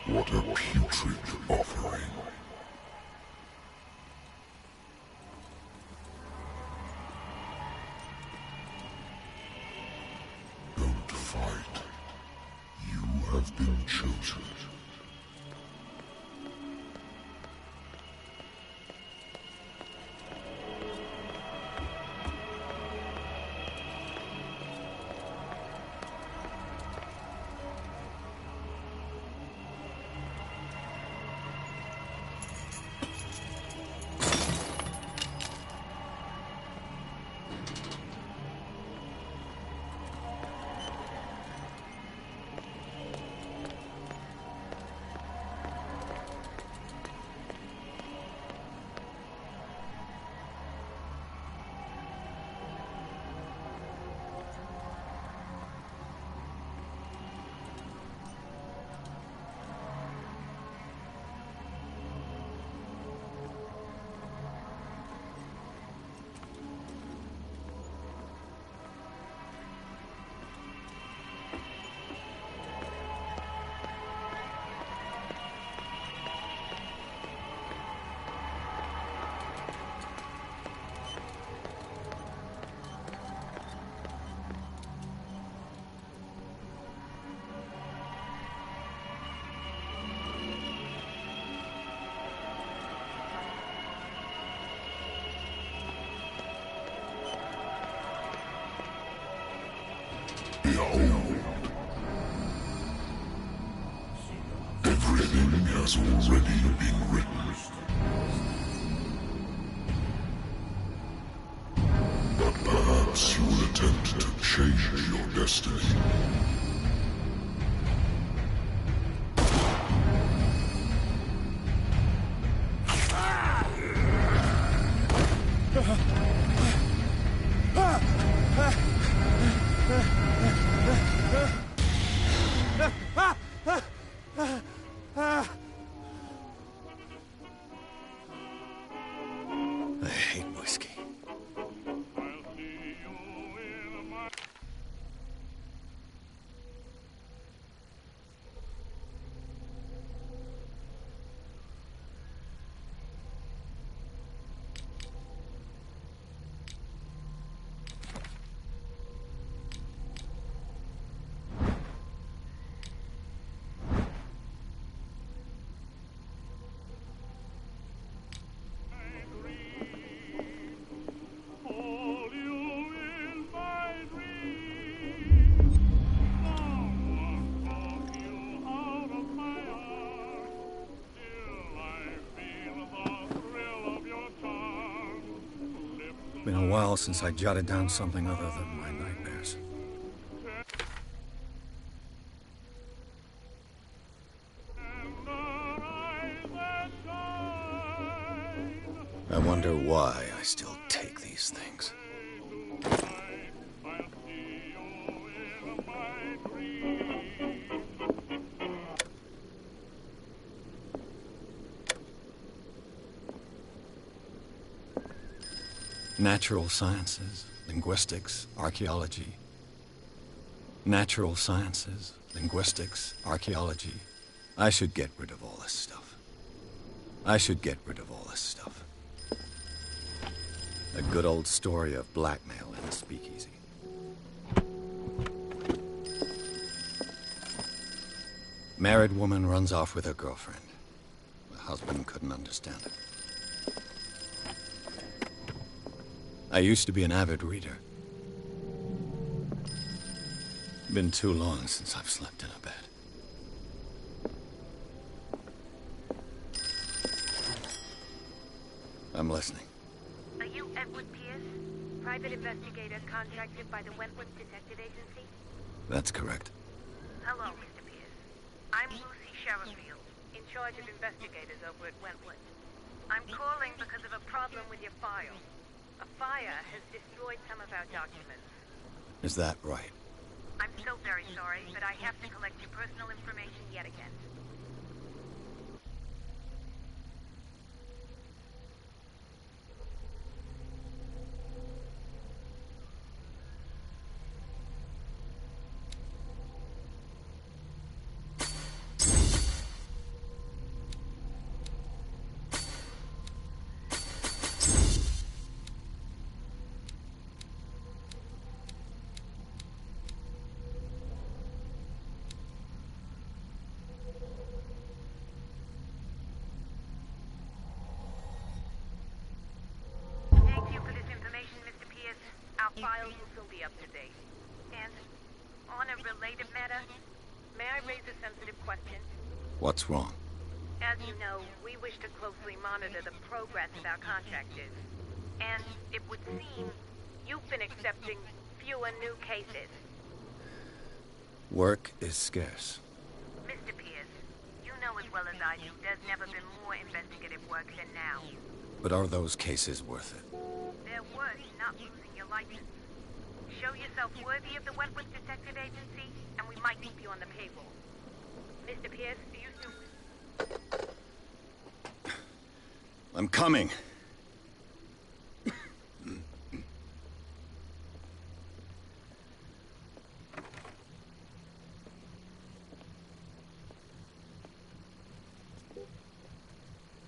What a putrid offering. Don't fight. You have been chosen. Behold, everything has already been written. But perhaps you will attempt to change your destiny. I hate whiskey. Been a while since I jotted down something other than my nightmares. I wonder why I still take these things. Natural sciences, linguistics, archaeology. Natural sciences, linguistics, archaeology. I should get rid of all this stuff. I should get rid of all this stuff. A good old story of blackmail in a speakeasy. Married woman runs off with her girlfriend. The husband couldn't understand it. I used to be an avid reader. Been too long since I've slept in a bed. I'm listening. Are you Edward Pierce, private investigator contracted by the Wentworth Detective Agency? That's correct. Hello, Mr. Pierce. I'm Lucy Sherrifield, in charge of investigators over at Wentworth. I'm calling because of a problem with your file. A fire has destroyed some of our documents. Is that right? I'm so very sorry, but I have to collect your personal information yet again. Thank you for this information, Mr. Pierce. Our files will soon be up to date. And on a related matter, may I raise a sensitive question? What's wrong? As you know, we wish to closely monitor the progress of our contractors. And it would seem you've been accepting fewer new cases. Work is scarce. Mr. Pierce, you know as well as I do, there's never been more investigative work than now. But are those cases worth it? They're worth not losing your license. Show yourself worthy of the Wentworth Detective Agency, and we might keep you on the payroll. Mr. Pierce, do you still... I'm coming.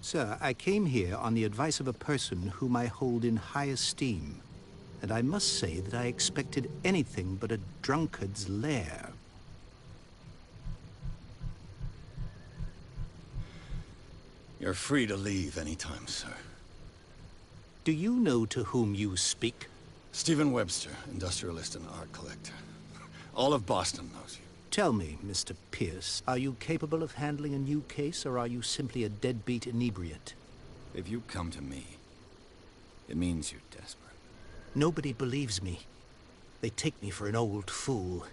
Sir, I came here on the advice of a person whom I hold in high esteem, and I must say that I expected anything but a drunkard's lair. You're free to leave anytime, sir. Do you know to whom you speak? Stephen Webster, industrialist and art collector. All of Boston knows you. Tell me, Mr. Pierce, are you capable of handling a new case, or are you simply a deadbeat inebriate? If you come to me, it means you're desperate. Nobody believes me. They take me for an old fool.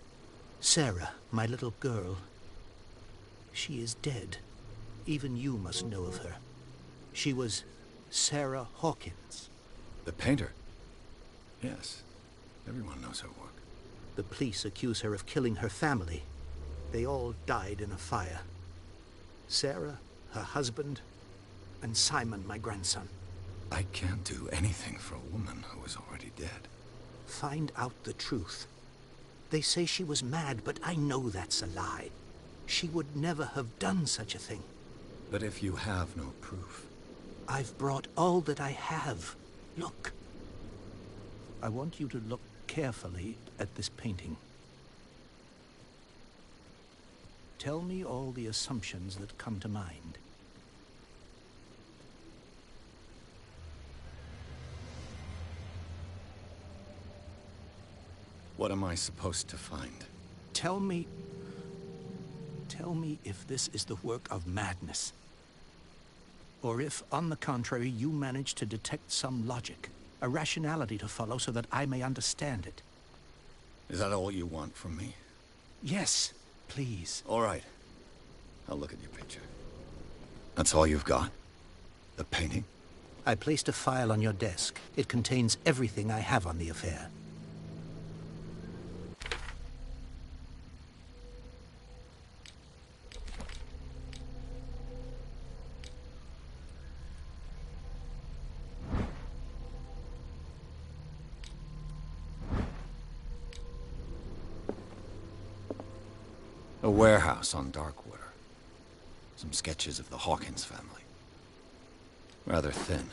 Sarah, my little girl, she is dead. Even you must know of her. She was Sarah Hawkins. The painter? Yes. Everyone knows her work. The police accuse her of killing her family. They all died in a fire. Sarah, her husband, and Simon, my grandson. I can't do anything for a woman who is already dead. Find out the truth. They say she was mad, but I know that's a lie. She would never have done such a thing. But if you have no proof... I've brought all that I have. Look. I want you to look carefully at this painting. Tell me all the assumptions that come to mind. What am I supposed to find? Tell me if this is the work of madness. Or if, on the contrary, you manage to detect some logic. a rationality to follow so that I may understand it. Is that all you want from me? Yes, please. All right. I'll look at your picture. That's all you've got? The painting? I placed a file on your desk. It contains everything I have on the affair. A warehouse on Darkwater. Some sketches of the Hawkins family. Rather thin.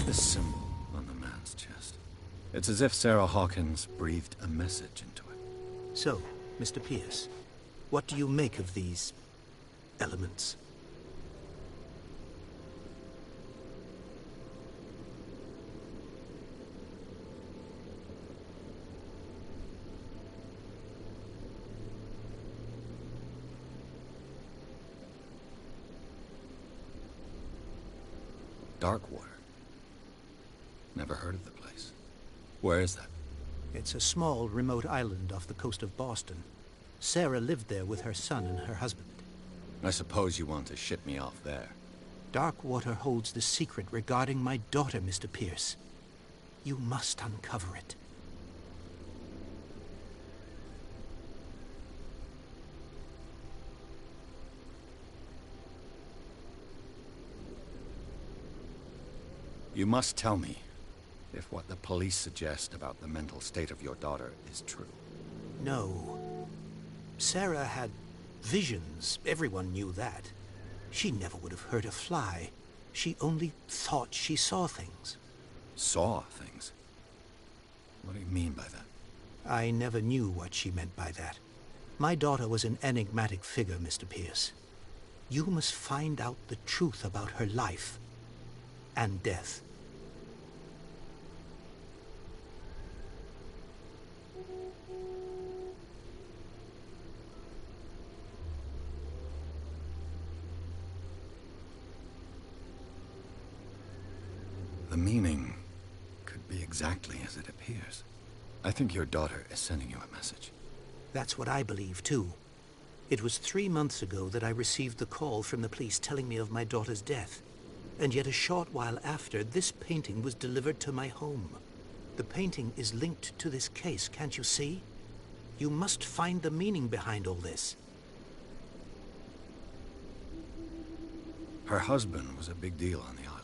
The symbol on the man's chest. It's as if Sarah Hawkins breathed a message into it. So, Mr. Pierce, what do you make of these elements? Darkwater. Never heard of the place. Where is that? It's a small, remote island off the coast of Boston. Sarah lived there with her son and her husband. I suppose you want to ship me off there. Darkwater holds the secret regarding my daughter, Mr. Pierce. You must uncover it. You must tell me if what the police suggest about the mental state of your daughter is true. No. Sarah had visions. Everyone knew that. She never would have hurt a fly. She only thought she saw things. Saw things? What do you mean by that? I never knew what she meant by that. My daughter was an enigmatic figure, Mr. Pierce. You must find out the truth about her life and death. The meaning could be exactly as it appears. I think your daughter is sending you a message. That's what I believe, too. It was 3 months ago that I received the call from the police telling me of my daughter's death. And yet a short while after, this painting was delivered to my home. The painting is linked to this case, can't you see? You must find the meaning behind all this. Her husband was a big deal on the island.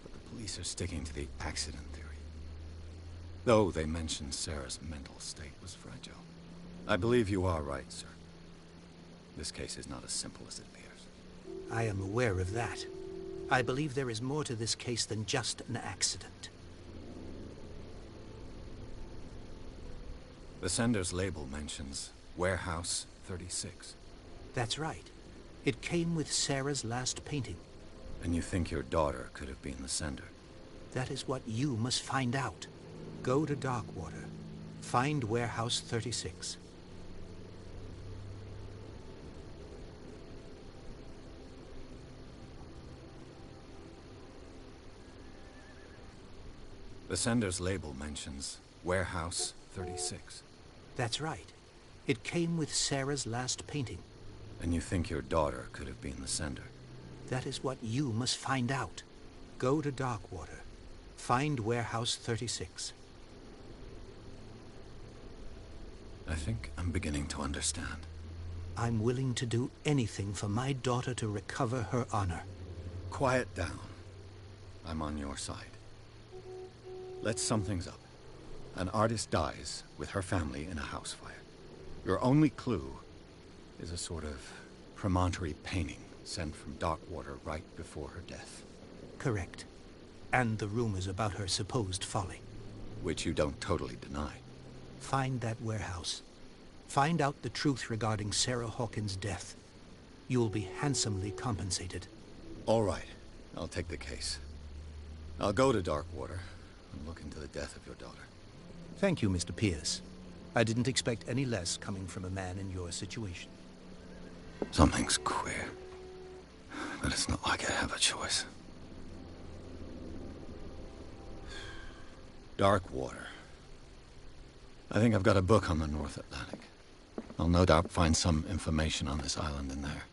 But the police are sticking to the accident theory. Though they mentioned Sarah's mental state was fragile. I believe you are right, sir. This case is not as simple as it appears. I am aware of that. I believe there is more to this case than just an accident. The sender's label mentions Warehouse 36. That's right. It came with Sarah's last painting. And you think your daughter could have been the sender? That is what you must find out. Go to Darkwater. Find Warehouse 36. The sender's label mentions Warehouse 36. That's right. It came with Sarah's last painting. And you think your daughter could have been the sender? That is what you must find out. Go to Darkwater. Find Warehouse 36. I think I'm beginning to understand. I'm willing to do anything for my daughter to recover her honor. Quiet down. I'm on your side. Let's sum things up. An artist dies with her family in a house fire. Your only clue is a sort of promontory painting sent from Darkwater right before her death. Correct. And the rumors about her supposed folly. which you don't totally deny. Find that warehouse. Find out the truth regarding Sarah Hawkins' death. You'll be handsomely compensated. All right, I'll take the case. I'll go to Darkwater and look into the death of your daughter. Thank you, Mr. Pierce. I didn't expect any less coming from a man in your situation. Something's queer, but it's not like I have a choice. Darkwater. I think I've got a book on the North Atlantic. I'll no doubt find some information on this island in there.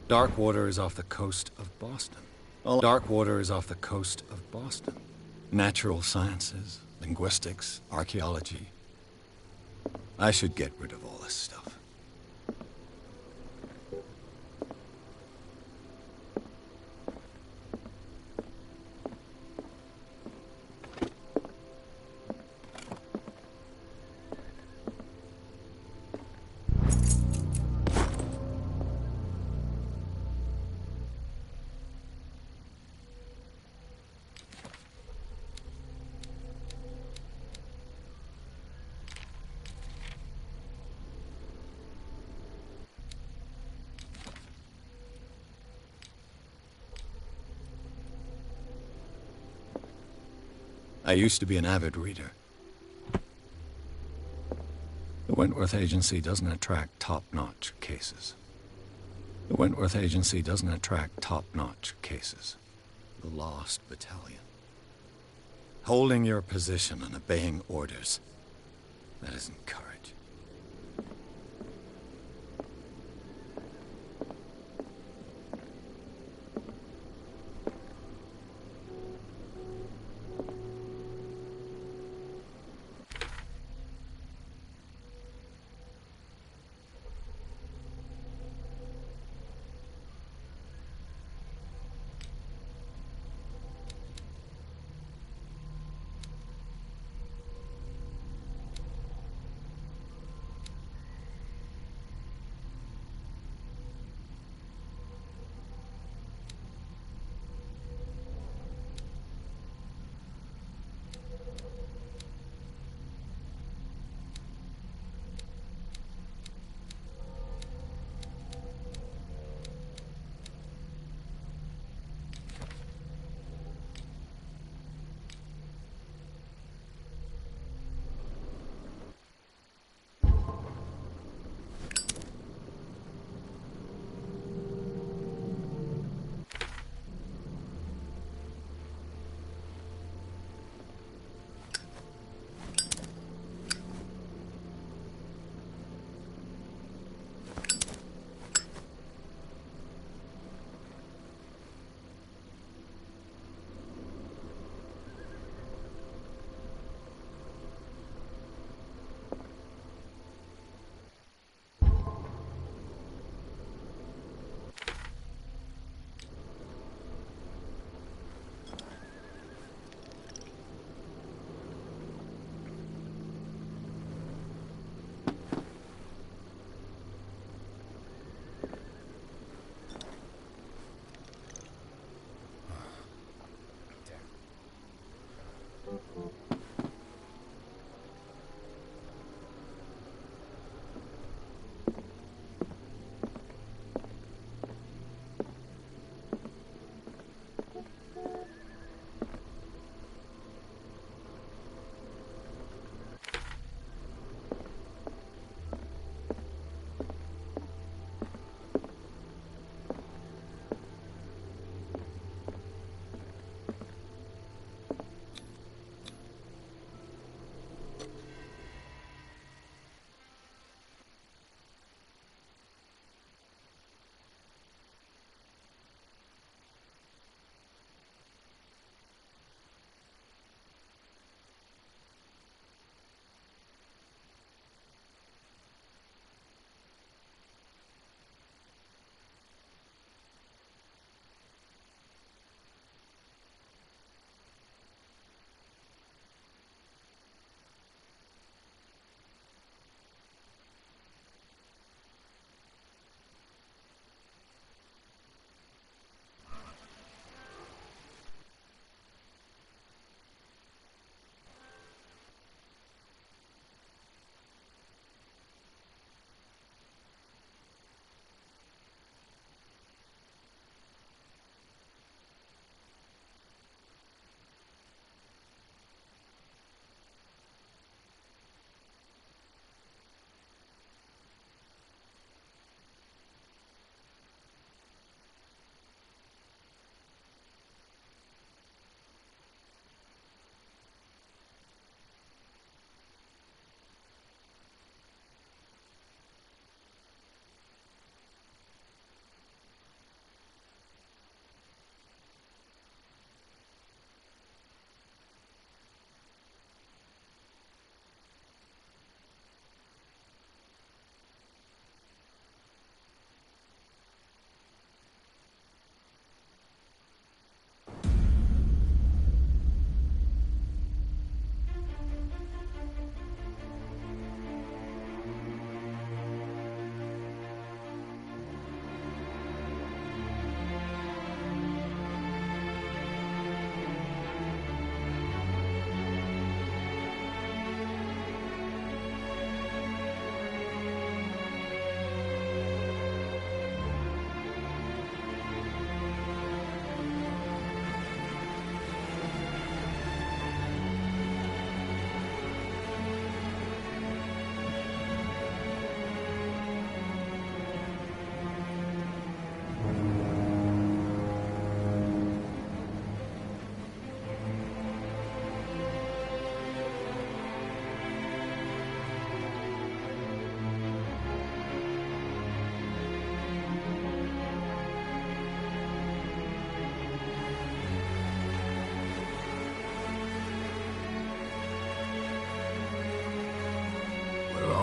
Darkwater is off the coast of Boston. Darkwater is off the coast of Boston. Natural sciences, linguistics, archaeology. I should get rid of all this stuff. I used to be an avid reader. The Wentworth Agency doesn't attract top-notch cases. The Wentworth Agency doesn't attract top-notch cases. The Lost Battalion. Holding your position and obeying orders. That isn't courage.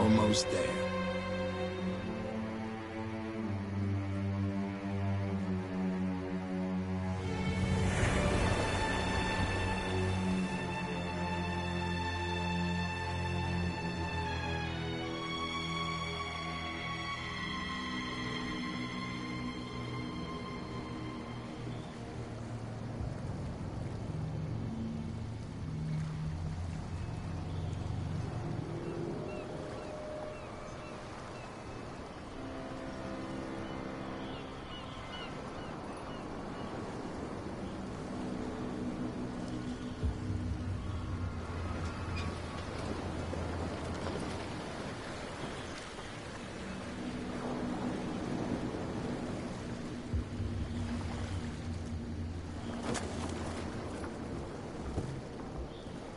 almost there.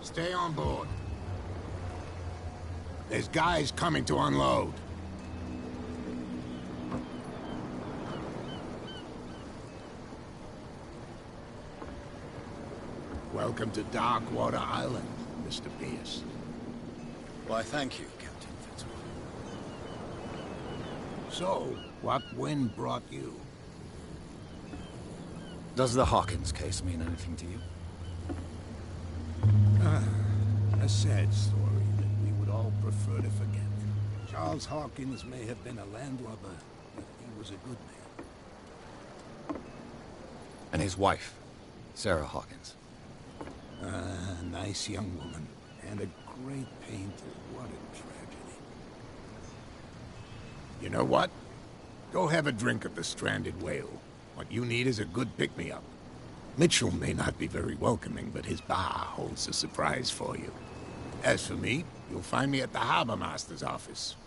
Stay on board. There's guys coming to unload. Welcome to Darkwater Island, Mr. Pierce. Why, thank you, Captain Fitzroy. So, what wind brought you? Does the Hawkins case mean anything to you? A sad story that we would all prefer to forget. Charles Hawkins may have been a landlubber, but he was a good man. And his wife, Sarah Hawkins. A nice young woman, and a great painter. What a tragedy. You know what? Go have a drink at the Stranded Whale. What you need is a good pick-me-up. Mitchell may not be very welcoming, but his bar holds a surprise for you. As for me, you'll find me at the Harbor Master's office.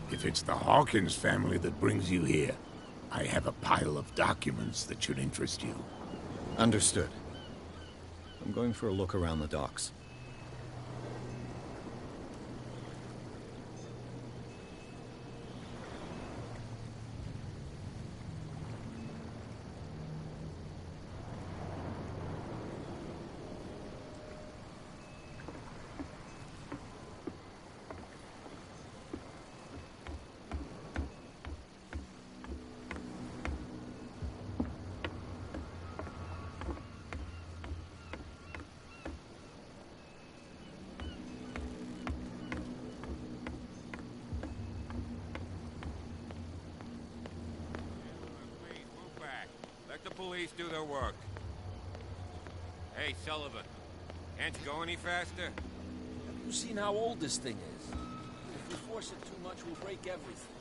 If it's the Hawkins family that brings you here, I have a pile of documents that should interest you. Understood. I'm going for a look around the docks. Let the police do their work. Hey, Sullivan. Can't you go any faster? Have you seen how old this thing is? If we force it too much, we'll break everything.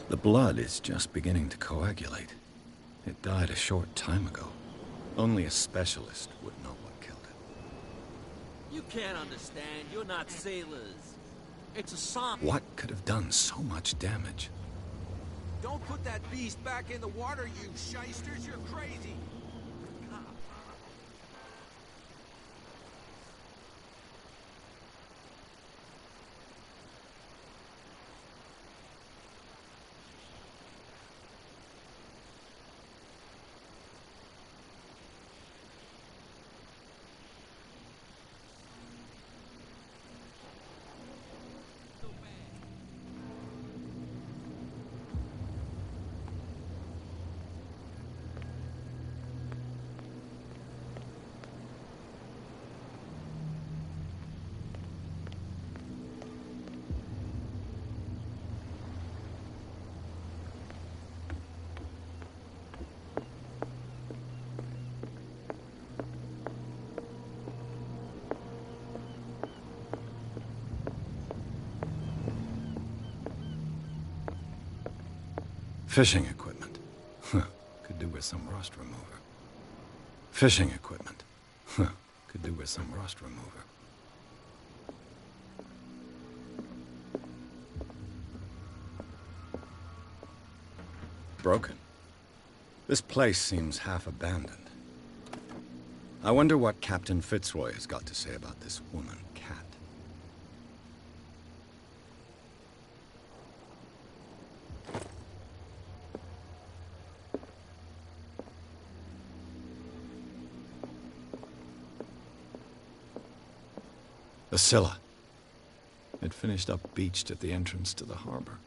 The blood is just beginning to coagulate. It died a short time ago. Only a specialist would know what killed it. You can't understand. You're not sailors. It's a song. What could have done so much damage? Don't put that beast back in the water, you shysters! You're crazy! Fishing equipment. Huh. Could do with some rust remover. Fishing equipment. Huh. Could do with some rust remover. Broken. This place seems half abandoned. I wonder what Captain Fitzroy has got to say about this woman, Cat. The Scylla. It finished up beached at the entrance to the harbor.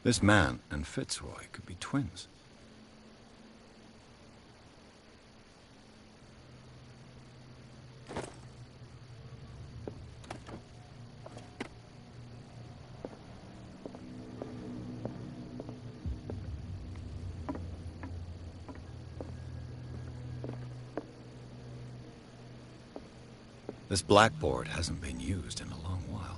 This man and Fitzroy could be twins. This blackboard hasn't been used in a long while.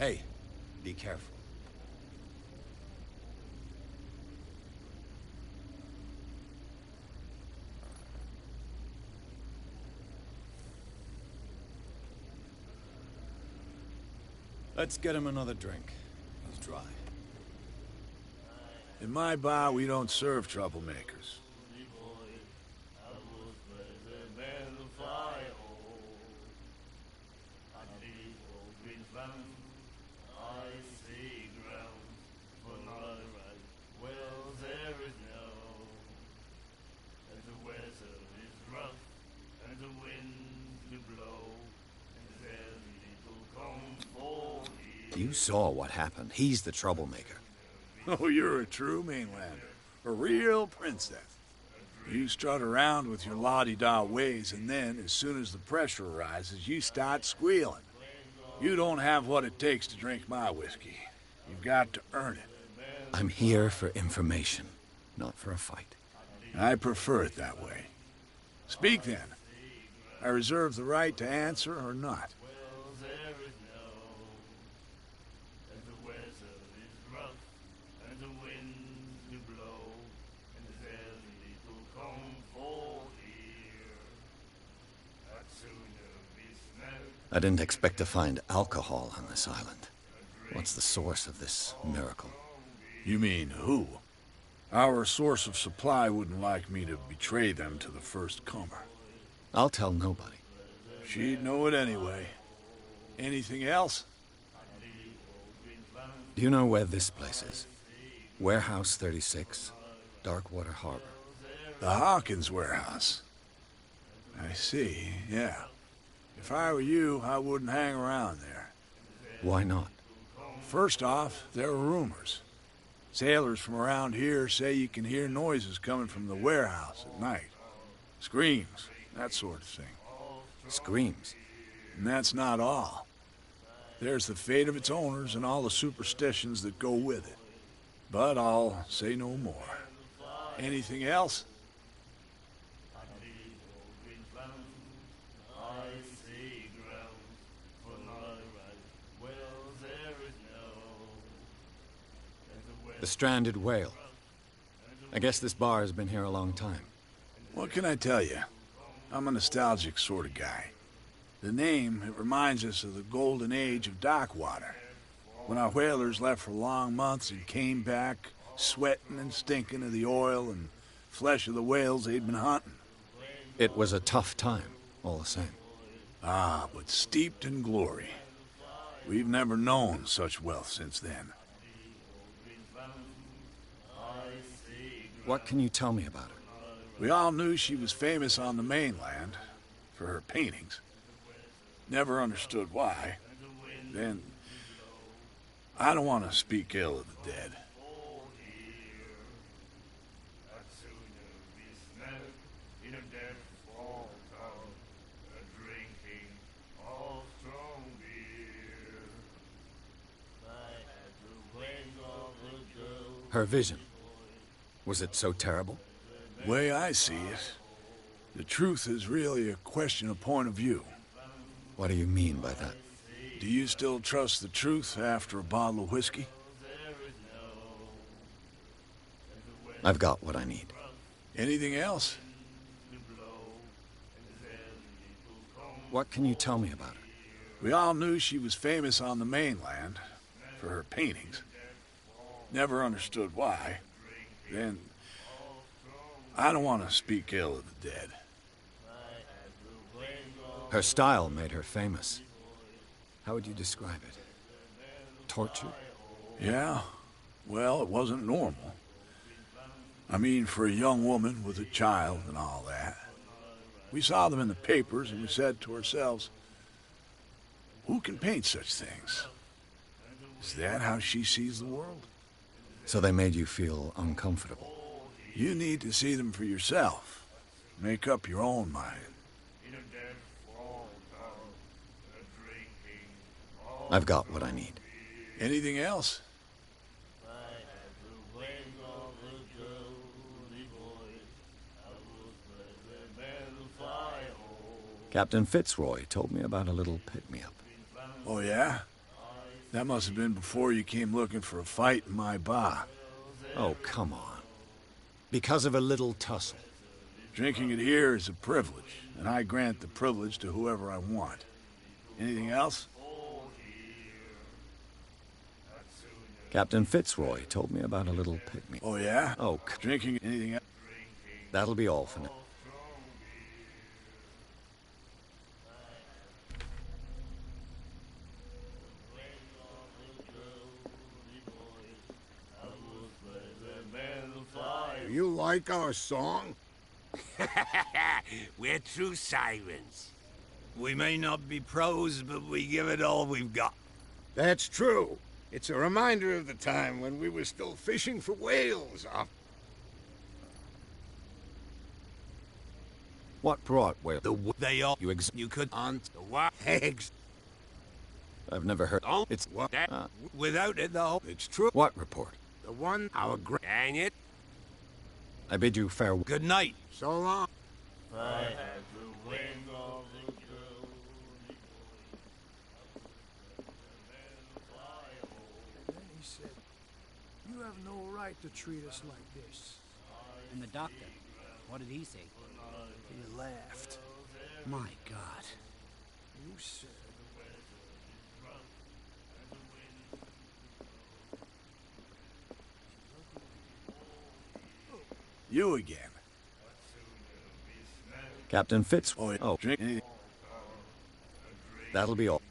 Hey, be careful. Let's get him another drink. He's dry. In my bar, we don't serve troublemakers. You saw what happened. He's the troublemaker. Oh, you're a true mainlander. A real princess. You strut around with your la-di-da ways, and then, as soon as the pressure arises, you start squealing. You don't have what it takes to drink my whiskey. You've got to earn it. I'm here for information, not for a fight. I prefer it that way. Speak then. I reserve the right to answer or not. I didn't expect to find alcohol on this island. What's the source of this miracle? You mean who? Our source of supply wouldn't like me to betray them to the first comer. I'll tell nobody. She'd know it anyway. Anything else? Do you know where this place is? Warehouse 36, Darkwater Harbor. The Hawkins warehouse. I see, yeah. If I were you, I wouldn't hang around there. Why not? First off, there are rumors. Sailors from around here say you can hear noises coming from the warehouse at night. Screams, that sort of thing. Screams? And that's not all. There's the fate of its owners and all the superstitions that go with it. But I'll say no more. Anything else? The stranded whale. I guess this bar has been here a long time. What can I tell you? I'm a nostalgic sort of guy. The name, it reminds us of the golden age of dock water. When our whalers left for long months and came back, sweating and stinking of the oil and flesh of the whales they'd been hunting. It was a tough time, all the same. Ah, but steeped in glory. We've never known such wealth since then. What can you tell me about her? We all knew she was famous on the mainland for her paintings. Never understood why. Then, I don't want to speak ill of the dead. Her vision. Was it so terrible? The way I see it, the truth is really a question of point of view. What do you mean by that? Do you still trust the truth after a bottle of whiskey? I've got what I need. Anything else? What can you tell me about her? We all knew she was famous on the mainland for her paintings. Never understood why. Then, I don't want to speak ill of the dead. Her style made her famous. How would you describe it? Torture? Yeah, well, it wasn't normal. I mean, for a young woman with a child and all that. We saw them in the papers and we said to ourselves, who can paint such things? Is that how she sees the world? So they made you feel uncomfortable. You need to see them for yourself. Make up your own mind. I've got what I need. Anything else? Captain Fitzroy told me about a little pick-me-up. Oh, yeah? That must have been before you came looking for a fight in my bar. Oh, come on. Because of a little tussle. Drinking it here is a privilege, and I grant the privilege to whoever I want. Anything else? Captain Fitzroy told me about a little pick-me-up. Oh, yeah? Oh, Drinking anything else? that'll be all for now. Do you like our song? We're true sirens. We may not be pros, but we give it all we've got. That's true. It's a reminder of the time when we were still fishing for whales off. What brought whale? They all... You could... On the what? Eggs. I've never heard. Oh, It's what? That, Without it, though... It's true. what report? The one our dang it. I bid you farewell. Good night. so long. Then he said, "You have no right to treat us like this." And the doctor, what did he say? He laughed. My God. You said... You again. Captain Fitzroy. Oh, drink anything. That'll be all.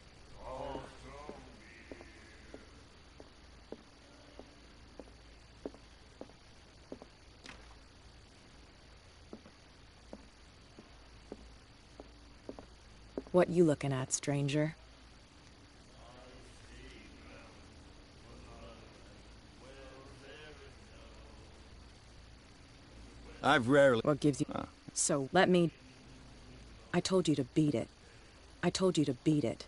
What you looking at, stranger? I've rarely... What gives you... So, let me... I told you to beat it. I told you to beat it.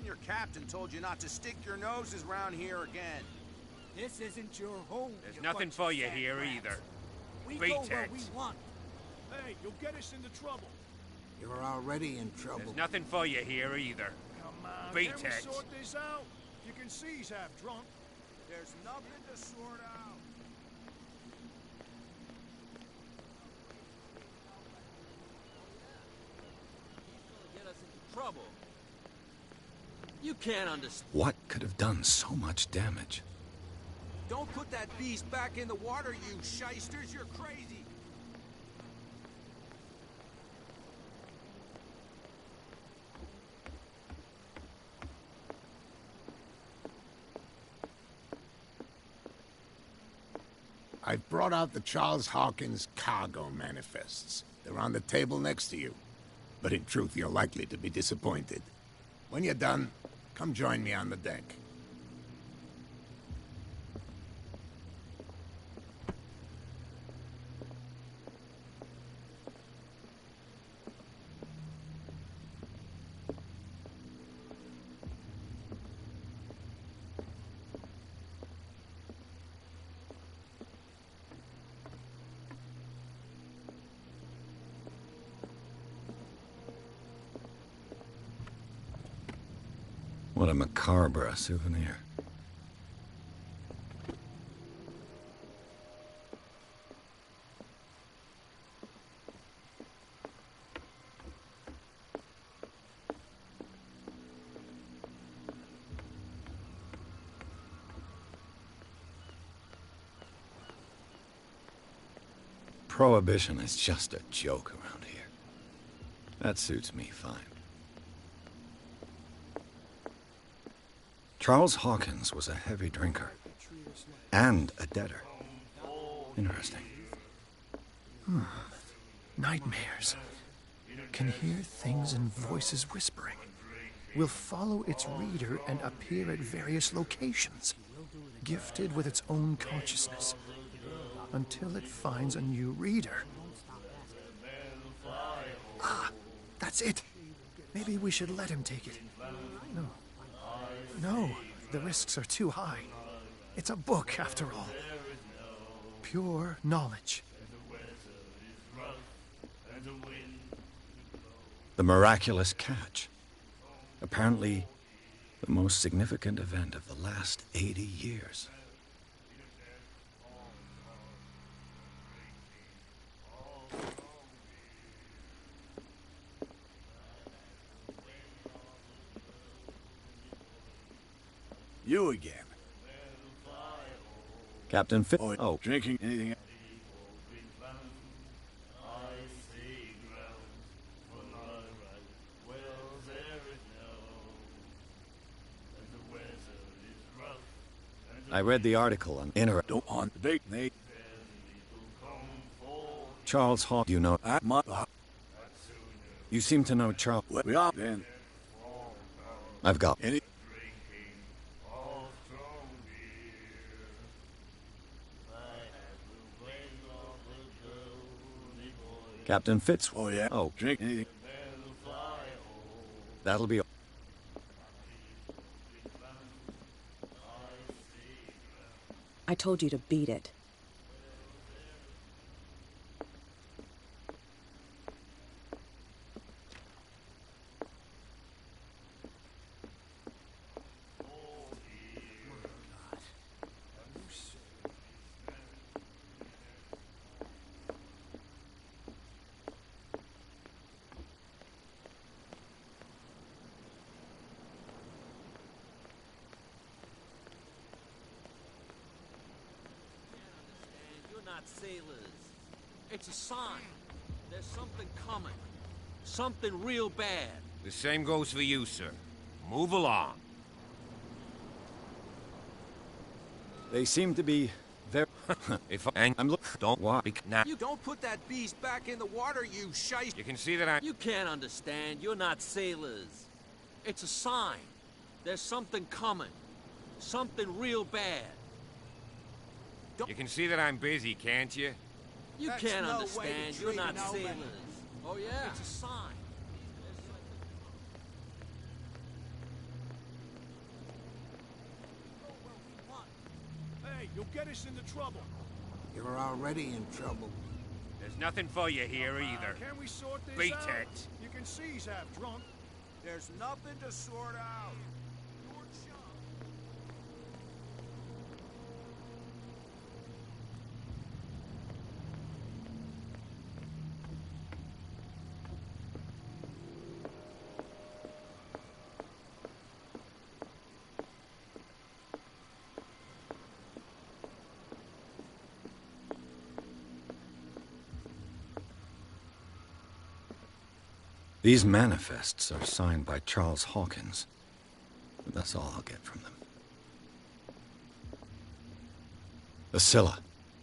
your captain told you not to stick your noses around here again. This isn't your home. There's you nothing bunch for of you sad here rats. either. We Beat go where it. we want. Hey, you'll get us into trouble. You're already in trouble. There's nothing for you here either. Come on, Beat can we it. sort this out? You can see he's half drunk. There's nothing to sort out. Get us into trouble. You can't understand. What could have done so much damage? Don't put that beast back in the water, you shysters. You're crazy. I've brought out the Charles Hawkins cargo manifests. They're on the table next to you. But in truth, you're likely to be disappointed. When you're done, come join me on the deck. What a macabre souvenir. Prohibition is just a joke around here. That suits me fine. Charles Hawkins was a heavy drinker and a debtor. Interesting. Nightmares. Can hear things and voices whispering. Will follow its reader and appear at various locations, gifted with its own consciousness, until it finds a new reader. Ah, that's it. Maybe we should let him take it. No, the risks are too high. It's a book, after all. Pure knowledge. The miraculous catch. Apparently, the most significant event of the last 80 years. You again. Captain Fit. Oh, drinking anything? I read the article on Don't on the big Nate. Charles Hawkins. You know. You seem to know Charles. We are then. I've got. Any? Captain Fitz. Oh yeah. Oh, drink anything? That'll be. I told you to beat it. Not sailors. It's a sign. There's something coming. Something real bad. The same goes for you, sir. Move along. They seem to be very. If I'm look, don't walk. Now You don't put that beast back in the water, you shyster. you can see that I. You can't understand. You're not sailors. It's a sign. There's something coming. Something real bad. You can see that I'm busy, can't you? You That's can't no way to understand. You're treat not an old sailors. man. Oh yeah. It's a sign. You'll get us into trouble. You're already in trouble. There's nothing for you here either. Can we sort this Beat out? it. You can see he's half drunk. There's nothing to sort out. These manifests are signed by Charles Hawkins. But that's all I'll get from them. A Scylla,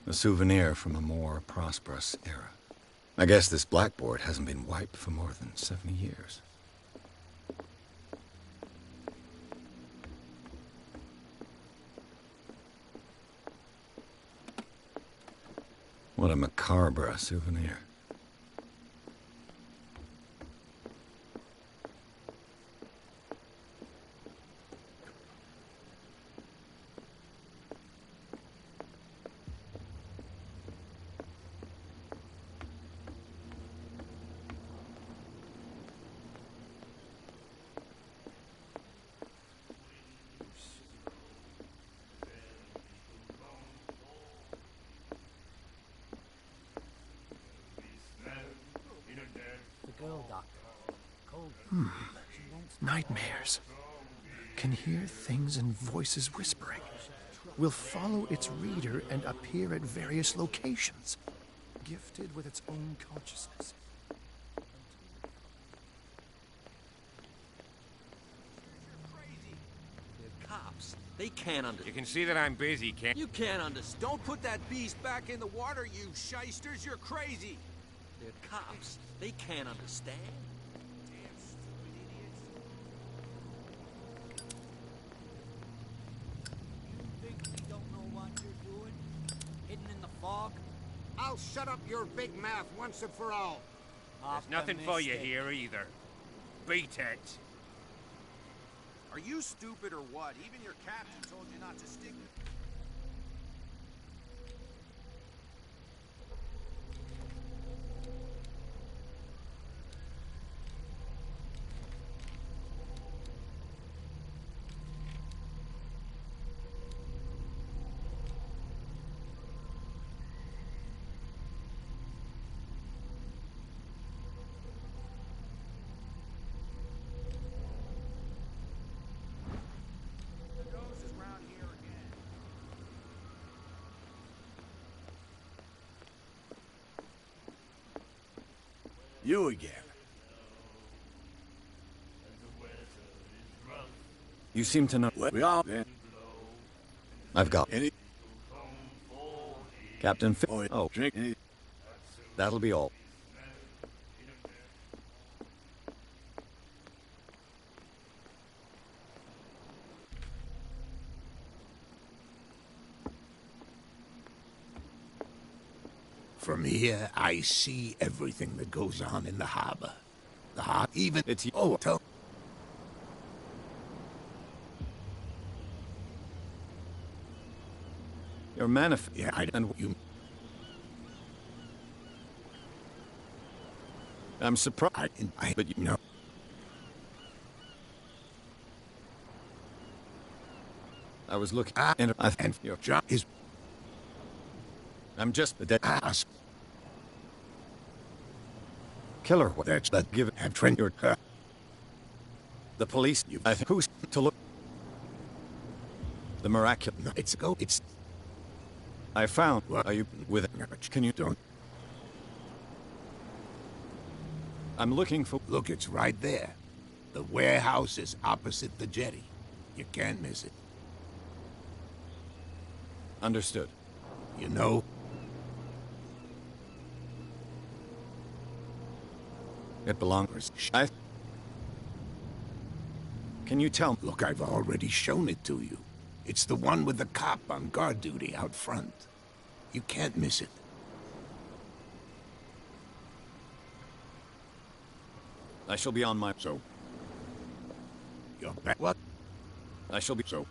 a souvenir from a more prosperous era. I guess this blackboard hasn't been wiped for more than 70 years. What a macabre souvenir. Nightmares. Can hear things and voices whispering. Will follow its reader and appear at various locations. Gifted with its own consciousness. They're cops. They can't understand. You can see that I'm busy, can't You can't understand. Don't put that beast back in the water, you shysters. You're crazy. They're cops. They can't understand. Damn stupid idiots. You think we don't know what you're doing? Hidden in the fog? I'll shut up your big mouth once and for all. There's nothing for you Optimistic. here either. Beat it. Are you stupid or what? Even your captain told you not to stick with. You again. You seem to know. What? We all been. I've got Any? Captain Fi- Oh, drink any? That'll be all. From here, I see everything that goes on in the harbor. The harbor, even... It's... Oh, tell... Your manifest... Yeah, And you... I'm surprised. But you know... I was looking... and your job is... I'm just the dead... Killer, what? That's the give it. Have Trent your... The police... I think... Who's to look... The miraculous... No, it's go... It's... I found... What? Are you with it? Can you... Don't... I'm looking for... Look, it's right there. The warehouse is opposite the jetty. You can't miss it. Understood. You know... It belongs... Can you tell me? Look, I've already shown it to you. It's the one with the cop on guard duty out front. You can't miss it. I shall be on my... So... You're back... What? I shall be... So...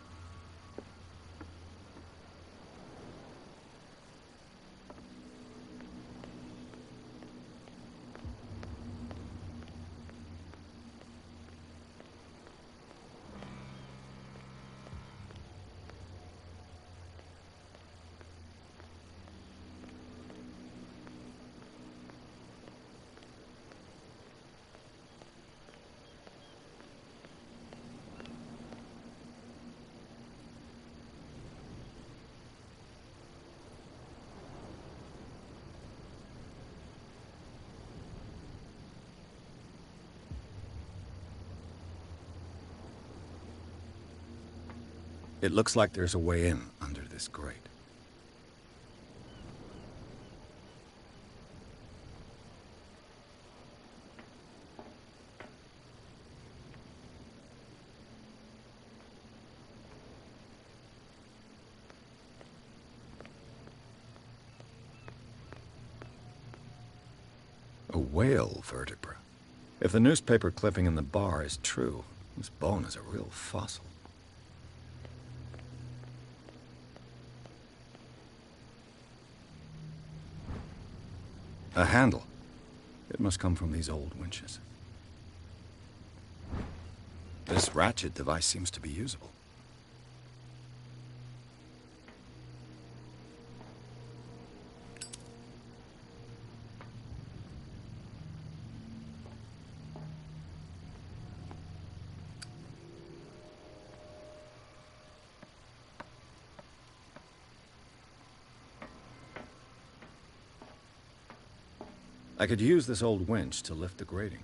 It looks like there's a way in under this grate. A whale vertebra. If the newspaper clipping in the bar is true, this bone is a real fossil. A handle. It must come from these old winches. This ratchet device seems to be usable. I could use this old winch to lift the grating.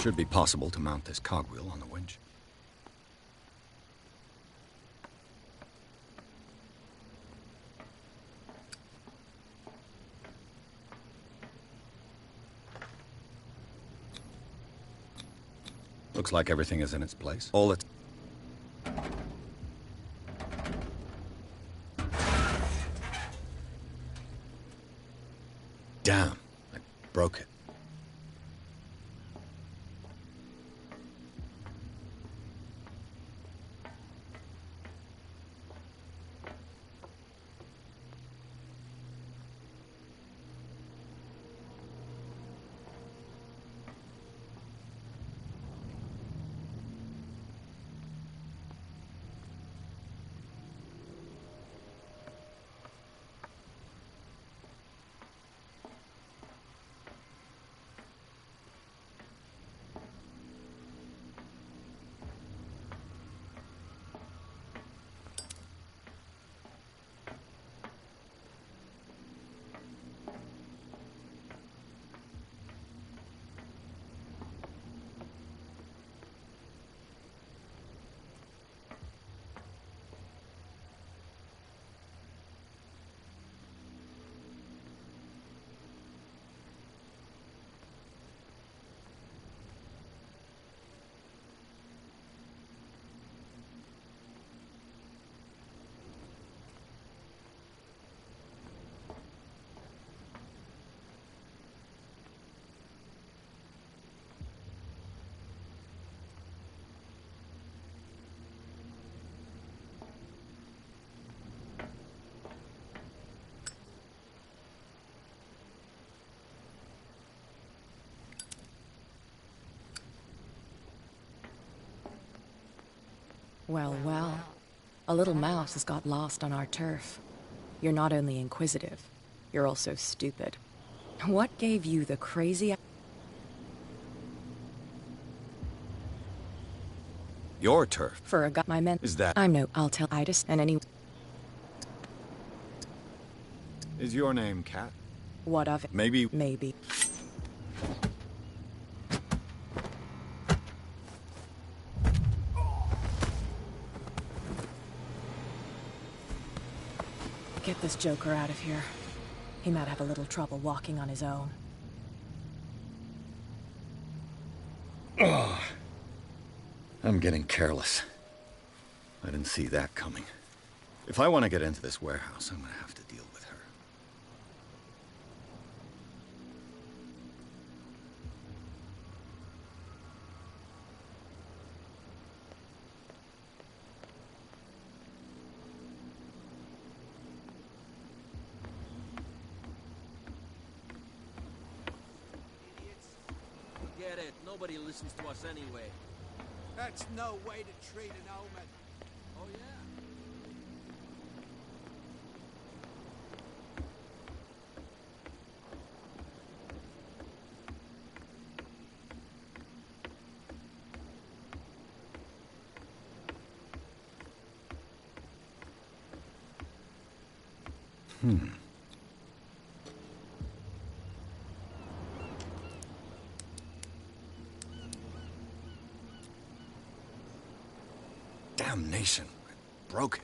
It should be possible to mount this cogwheel on the winch. Looks like everything is in its place. All it's... Damn, I broke it. Well, well. A little mouse has got lost on our turf. You're not only inquisitive, you're also stupid. What gave you the crazy... Your turf? For a guy, my men... Is that... I'm no... I'll tell Itis and any... Is your name Cat? What of it? Maybe... Maybe. Get this this joker out of here. He might have a little trouble walking on his own. Ugh. I'm getting careless. I didn't see that coming. If I want to get into this warehouse, I'm gonna have to deal with her. Forget it. Nobody listens to us anyway. That's no way to treat an omen. Oh, yeah? Damnation. I broke it.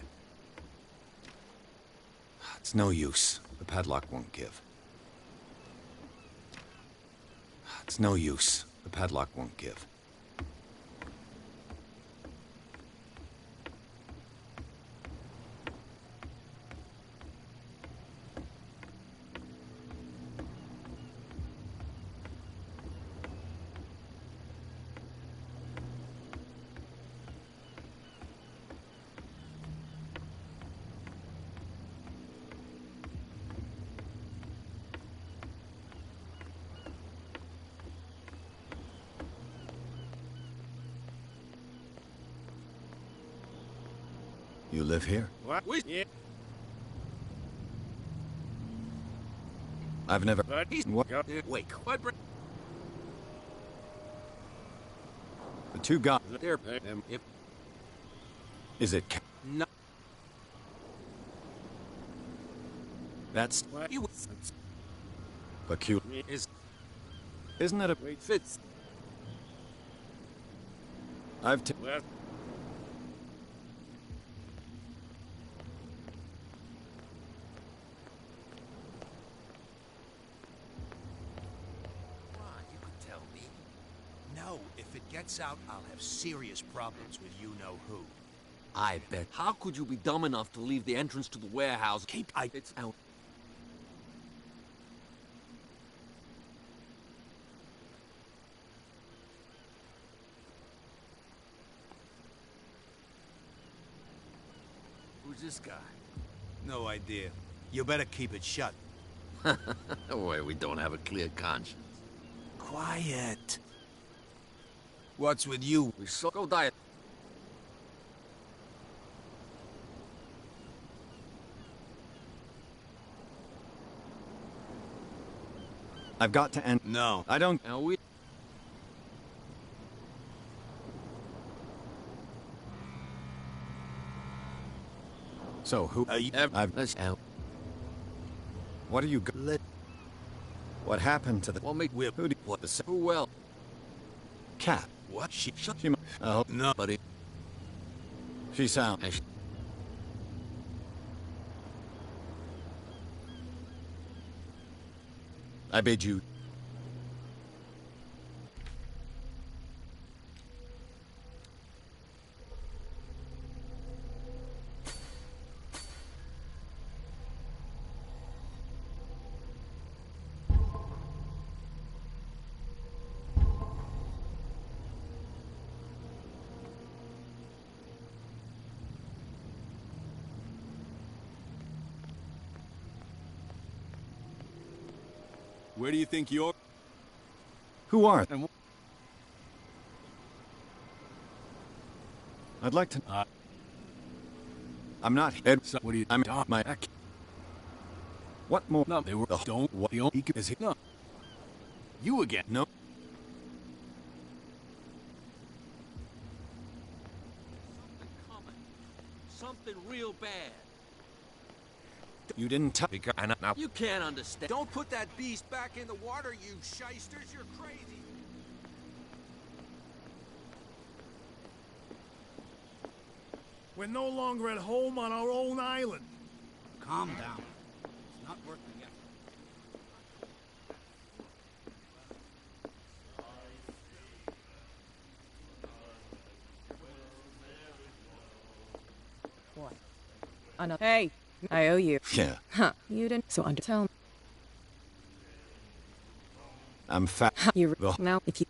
It's no use. The padlock won't give. It's no use. The padlock won't give. You live here? What? Yeah. I've never... But he's... What? Wait, what? The two guys... There, if... Is it... No. That's... What? You... Peculiar. Isn't it a... Wait, fits. I've... Well... No, if it gets out, I'll have serious problems with you-know-who. I bet. How could you be dumb enough to leave the entrance to the warehouse? It's out. Who's this guy? No idea. You better keep it shut. Wait, we don't have a clear conscience. Quiet. What's with you? We so go diet. I've got to end... No. I don't... Now we... So, who... Let's out. What are you... What happened to the... Well, make... Who do... What the... Who well? Cat. What? She... She... Oh, No, buddy. She sound... I bid you... Where do you think you're... Who are... I'd like to... I'm not... So, what do you... I'm... My... What more... No, they were... Don't... What... The only... Is he... No. You again. No. Something real bad. You didn't tell... Now... You can't understand. Don't put that beast back in the water, you shysters. You're crazy. We're no longer at home on our own island. Calm down. Hey, I owe you. Yeah. Huh, you didn't. So tell me. I'm fat. You Well, now, if you.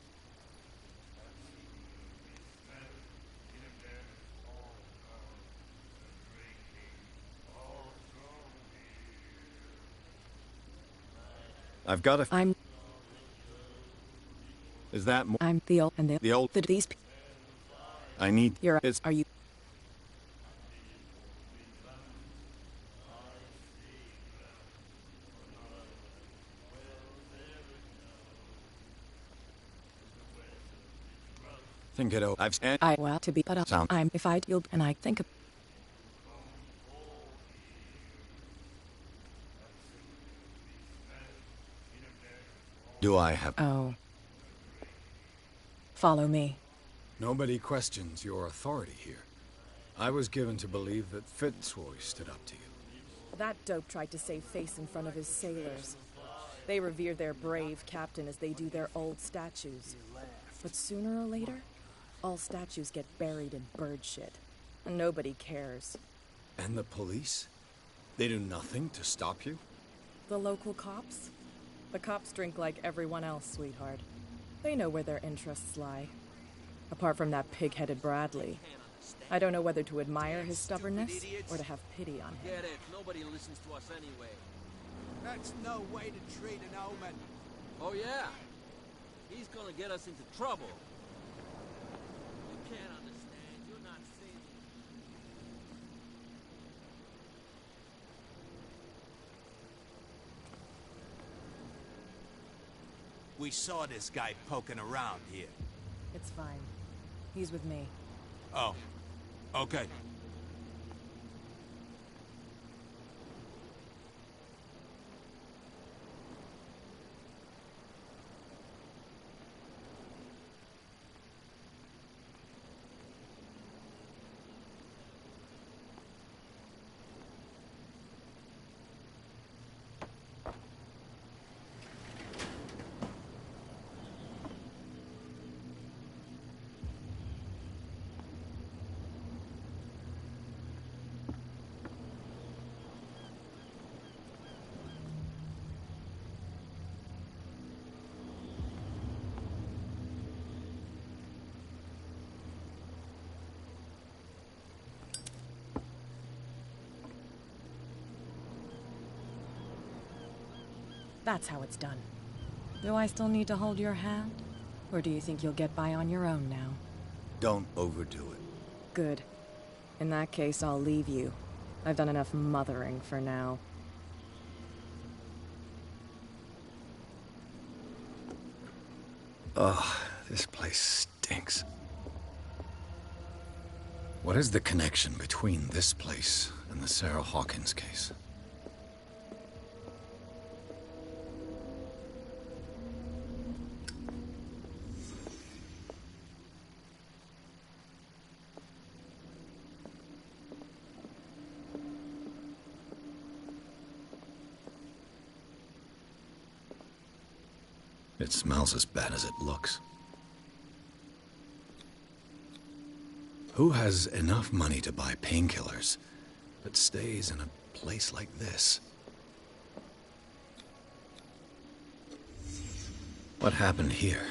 I've got a. I'm. Is that more? I'm the old and The old. these. I need. You're. It's. Are you? Think it over. I've. Well to be, but Sound. I'm. If I you'll and I think. Do I have? Oh. Follow me. Nobody questions your authority here. I was given to believe that Fitzroy stood up to you. That dope tried to save face in front of his sailors. They revere their brave captain as they do their old statues. But sooner or later, all statues get buried in bird shit. And nobody cares. And the police? They do nothing to stop you? The local cops? The cops drink like everyone else, sweetheart. They know where their interests lie. Apart from that pig-headed Bradley. I don't know whether to admire his stubbornness or to have pity on him. Get it. Nobody listens to us anyway. That's no way to treat an omen. Oh, yeah? He's gonna get us into trouble. You can't understand. You're not seeing. We saw this guy poking around here. It's fine. He's with me. Oh, okay. That's how it's done. Do I still need to hold your hand? Or do you think you'll get by on your own now? Don't overdo it. Good. In that case, I'll leave you. I've done enough mothering for now. Ugh, this place stinks. What is the connection between this place and the Sarah Hawkins case? It smells as bad as it looks. Who has enough money to buy painkillers, but stays in a place like this? What happened here?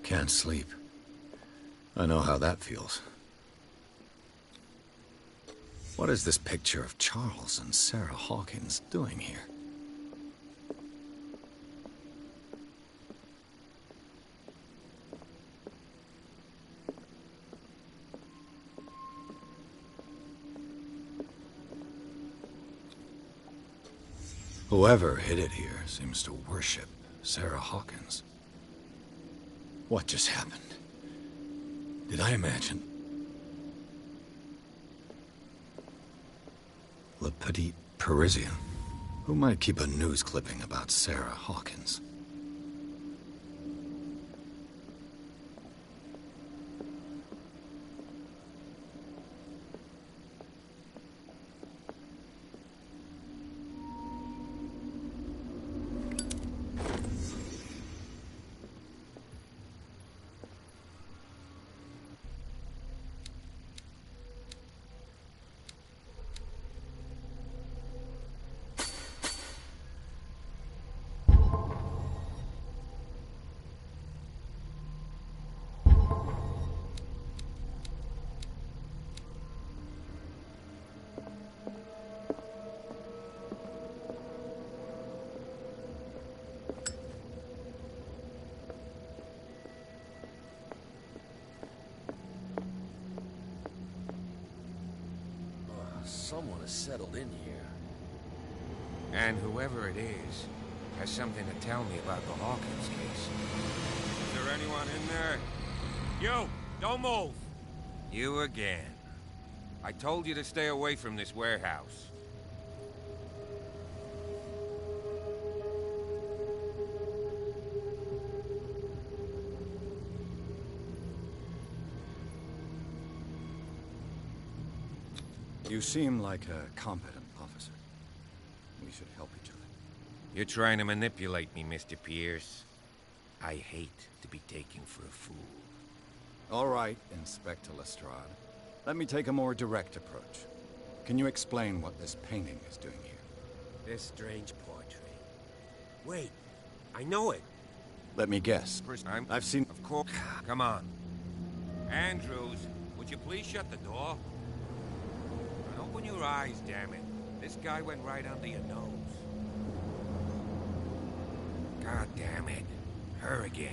Can't sleep. I know how that feels. What is this picture of Charles and Sarah Hawkins doing here? Whoever hid it here seems to worship Sarah Hawkins. What just happened? Did I imagine? Le Petit Parisien. Who might keep a news clipping about Sarah Hawkins? someone has settled in here. And whoever it is has something to tell me about the Hawkins case. Is there anyone in there? You! Don't move! You again. I told you to stay away from this warehouse. You seem like a competent officer. We should help each other. You're trying to manipulate me, Mr. Pierce. I hate to be taken for a fool. All right, Inspector Lestrade. Let me take a more direct approach. Can you explain what this painting is doing here? This strange portrait. Wait, I know it. Let me guess. I've seen... Of course. Come on. Andrews, would you please shut the door? And open your eyes, damn it. This guy went right under your nose. God damn it. Her again.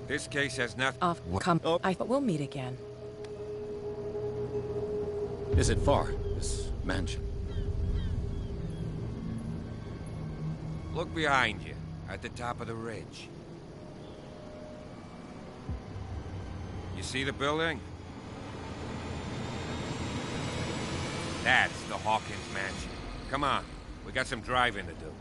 This case has nothing... I thought we'll meet again. Is it far, this mansion? Look behind you, at the top of the ridge. You see the building? That's the Hawkins mansion. Come on, we got some driving to do.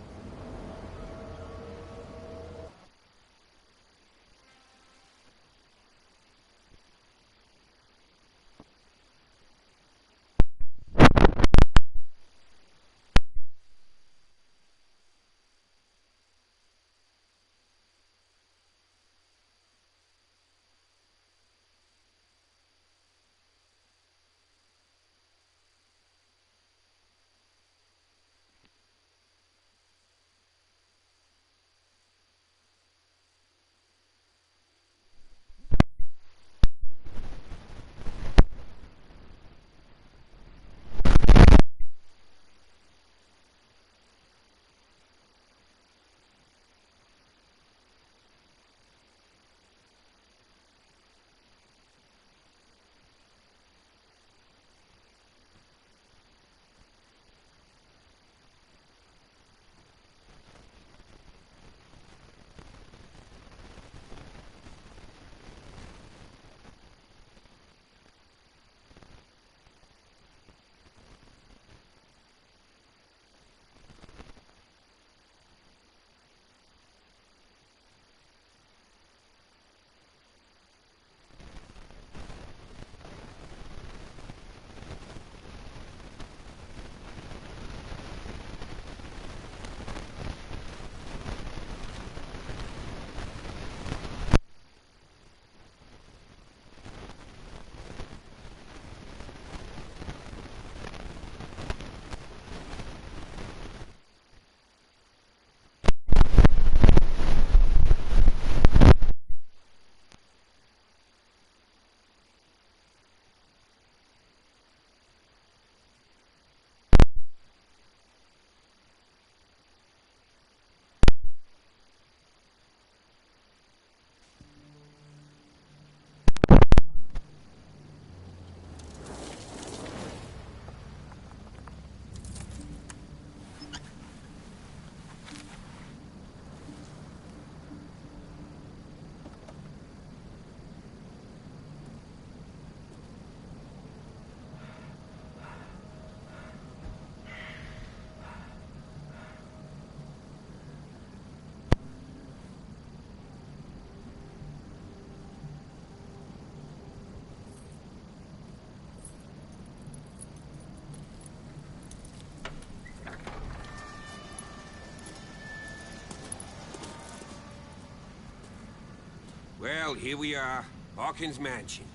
Well, here we are. Hawkins Mansion.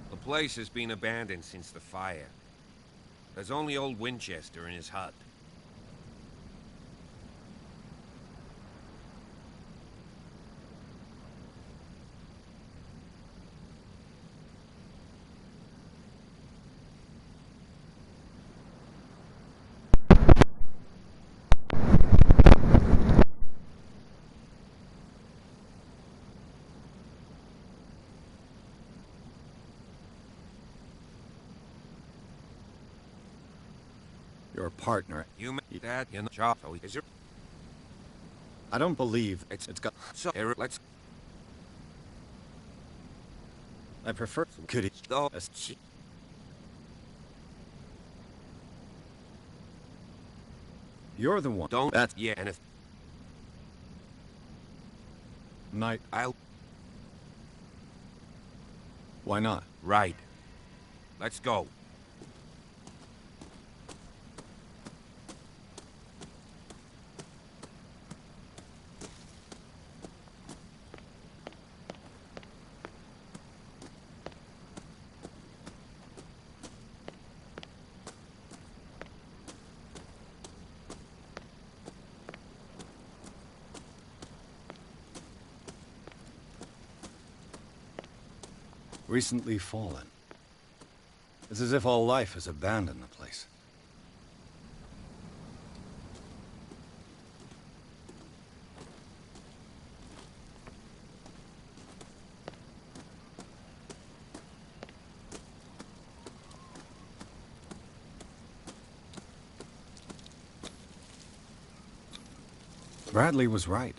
The place has been abandoned since the fire. There's only old Winchester in his hut. Your partner. You made that in the job, so is your... I don't believe it's got... So, here, let's... I prefer... Could he... Oh, You're the one. don't... That's... Yeah, and if... Night. I'll... Why not? Right. Let's go. Recently fallen. It's as if all life has abandoned the place. Bradley was right.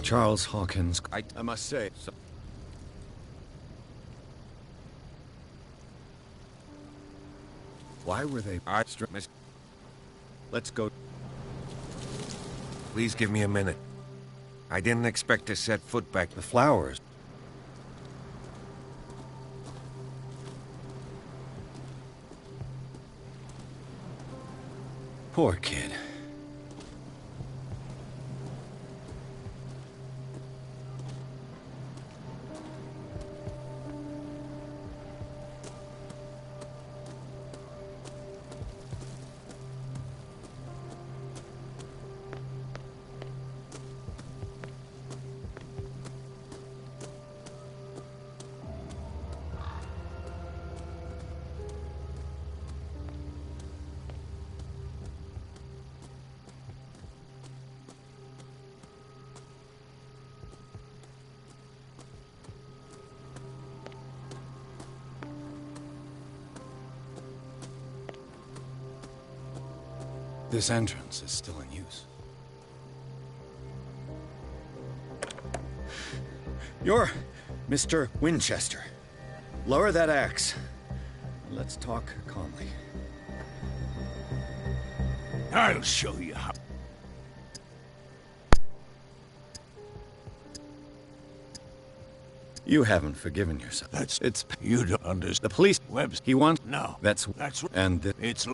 Charles Hawkins. I must say. Why were they... Let's go. Please give me a minute. I didn't expect to set foot back. The flowers. Poor kid. This entrance is still in use. You're Mr. Winchester. Lower that axe. Let's talk calmly. I'll show you how. You haven't forgiven yourself. It's... You don't understand. The police... Webs. He wants... No. That's... And... It's...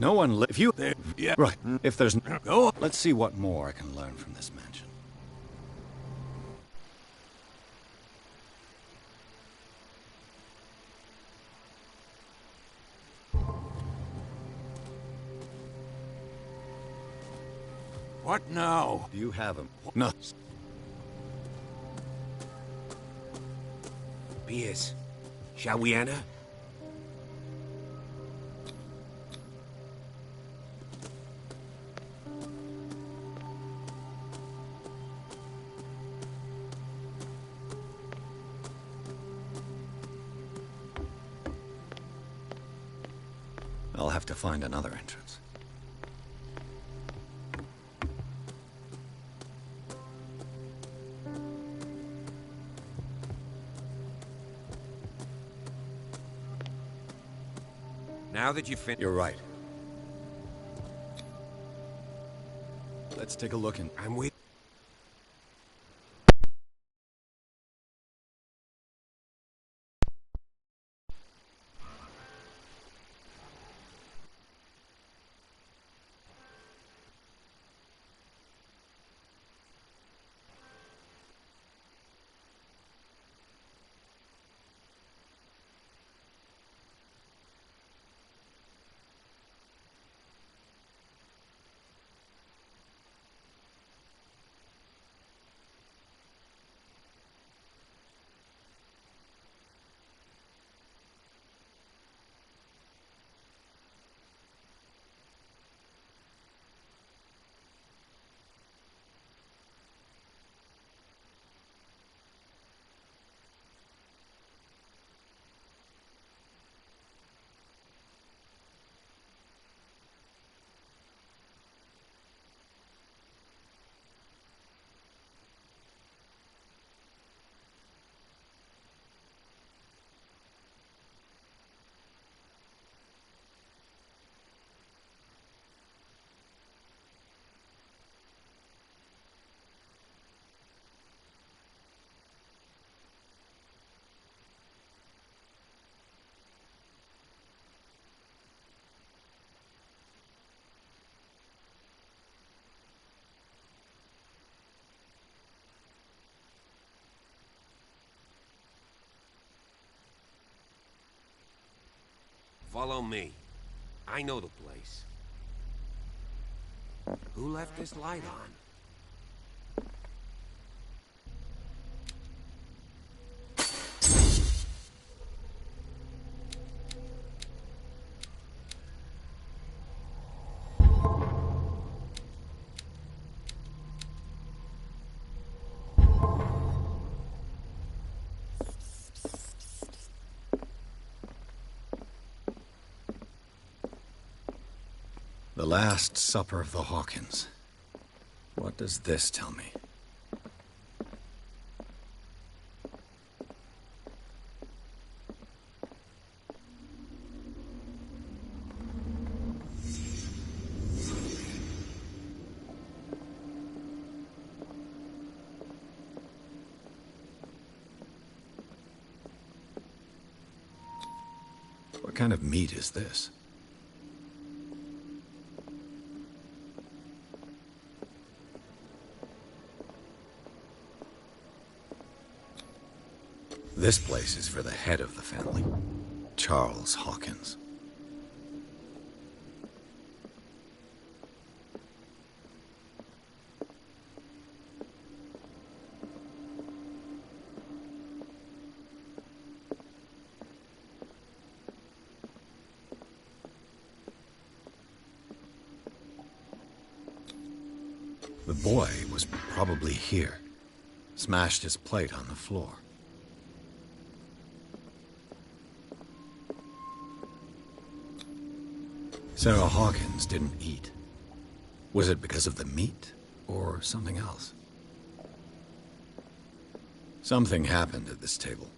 No one if you... Yeah. Right. If there's... Go on. Let's see what more I can learn from this mansion. What now? Do you have him? No. Pierce, shall we enter? I'll have to find another entrance. Now that you've finished... You're right. Let's take a look in. I'm with... Follow me. I know the place. Who left this light on? The Last Supper of the Hawkins. What does this tell me? What kind of meat is this? This place is for the head of the family, Charles Hawkins. The boy was probably here, smashed his plate on the floor. Sarah Hawkins didn't eat. Was it because of the meat, or something else? Something happened at this table.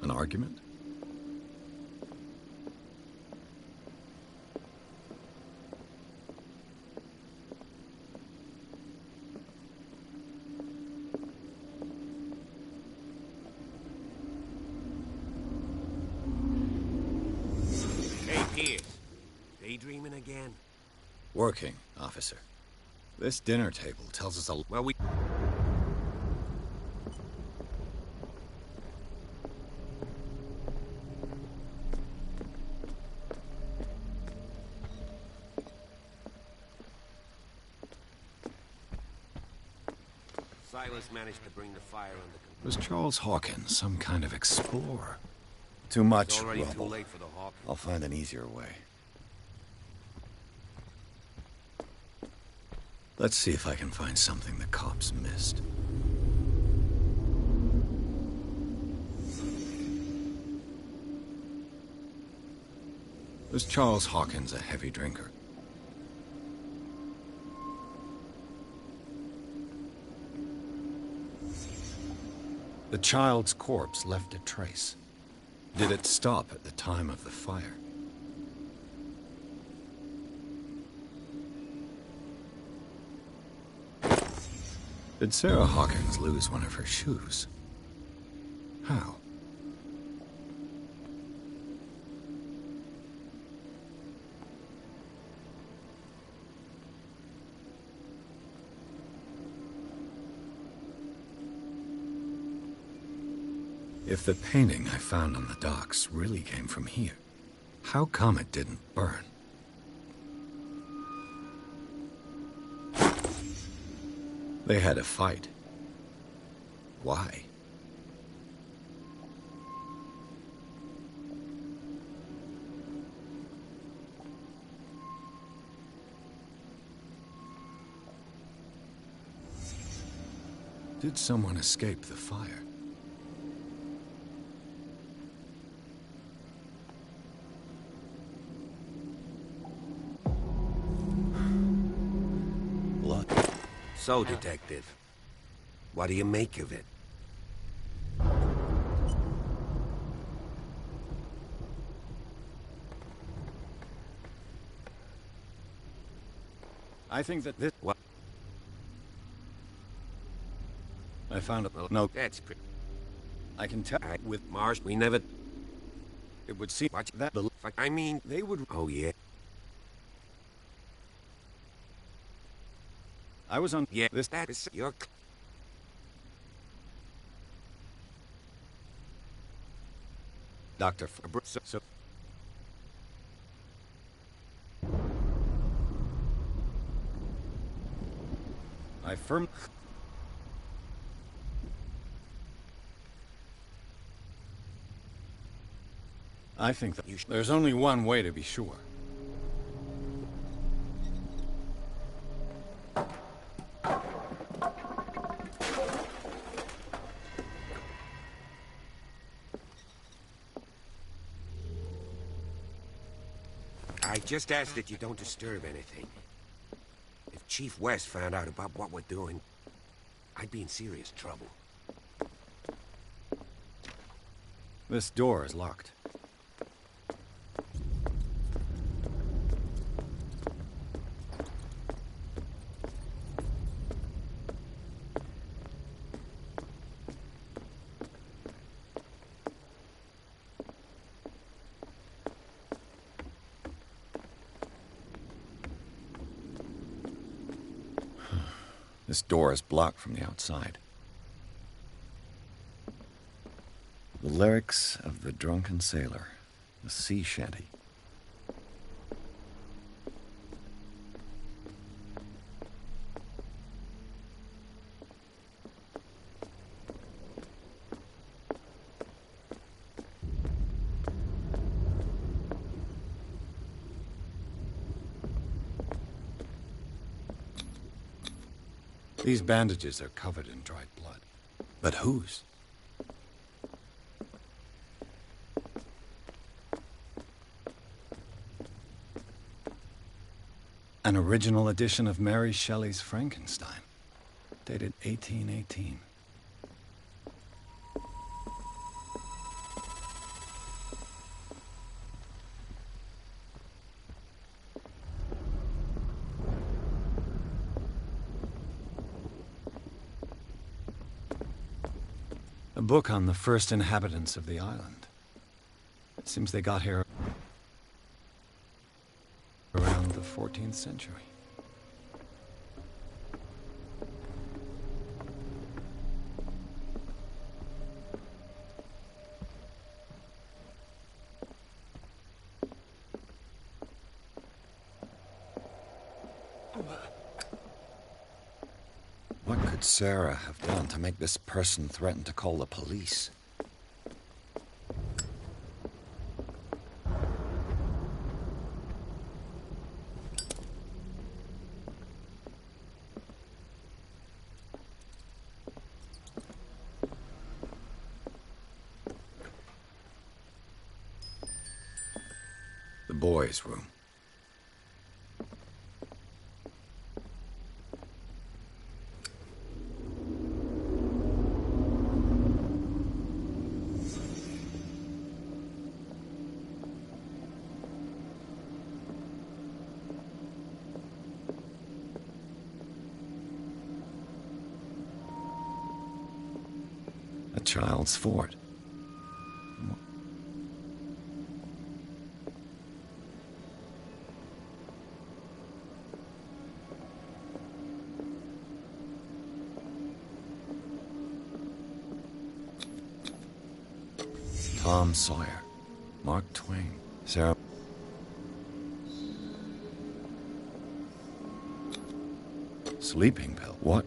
An argument? Hey, Pierce. Daydreaming again? Working, officer. This dinner table tells us a... Well, we... Silas managed to bring the fire under control. Was Charles Hawkins some kind of explorer? Too much It's already rubble. too late for the Hawkins. I'll find an easier way. Let's see if I can find something the cops missed. Was Charles Hawkins a heavy drinker? The child's corpse left a trace. Did it stop at the time of the fire? Did Sarah Hawkins lose one of her shoes? How? If the painting I found on the docks really came from here, how come it didn't burn? They had a fight. Why? Did someone escape the fire? Blood. So, Detective, what do you make of it? I think that this... What? I found a note. That's pretty... I can tell with Marsh, we never... It would seem What? that the... I mean... They would... Oh, yeah? I was on... Yeah, This... that is your... Dr. So... I think that there's only one way to be sure. I just ask that you don't disturb anything. If Chief West found out about what we're doing, I'd be in serious trouble. This door is locked. This door is blocked from the outside. The lyrics of the drunken sailor, the sea shanty. These bandages are covered in dried blood. But whose? An original edition of Mary Shelley's Frankenstein, dated 1818. A book on the first inhabitants of the island. It seems they got here around the 14th century. What could Sarah have done to make this person threaten to call the police? The boys' room. A child's fort. Tom Sawyer, Mark Twain, Sarah. Sleeping pill. What?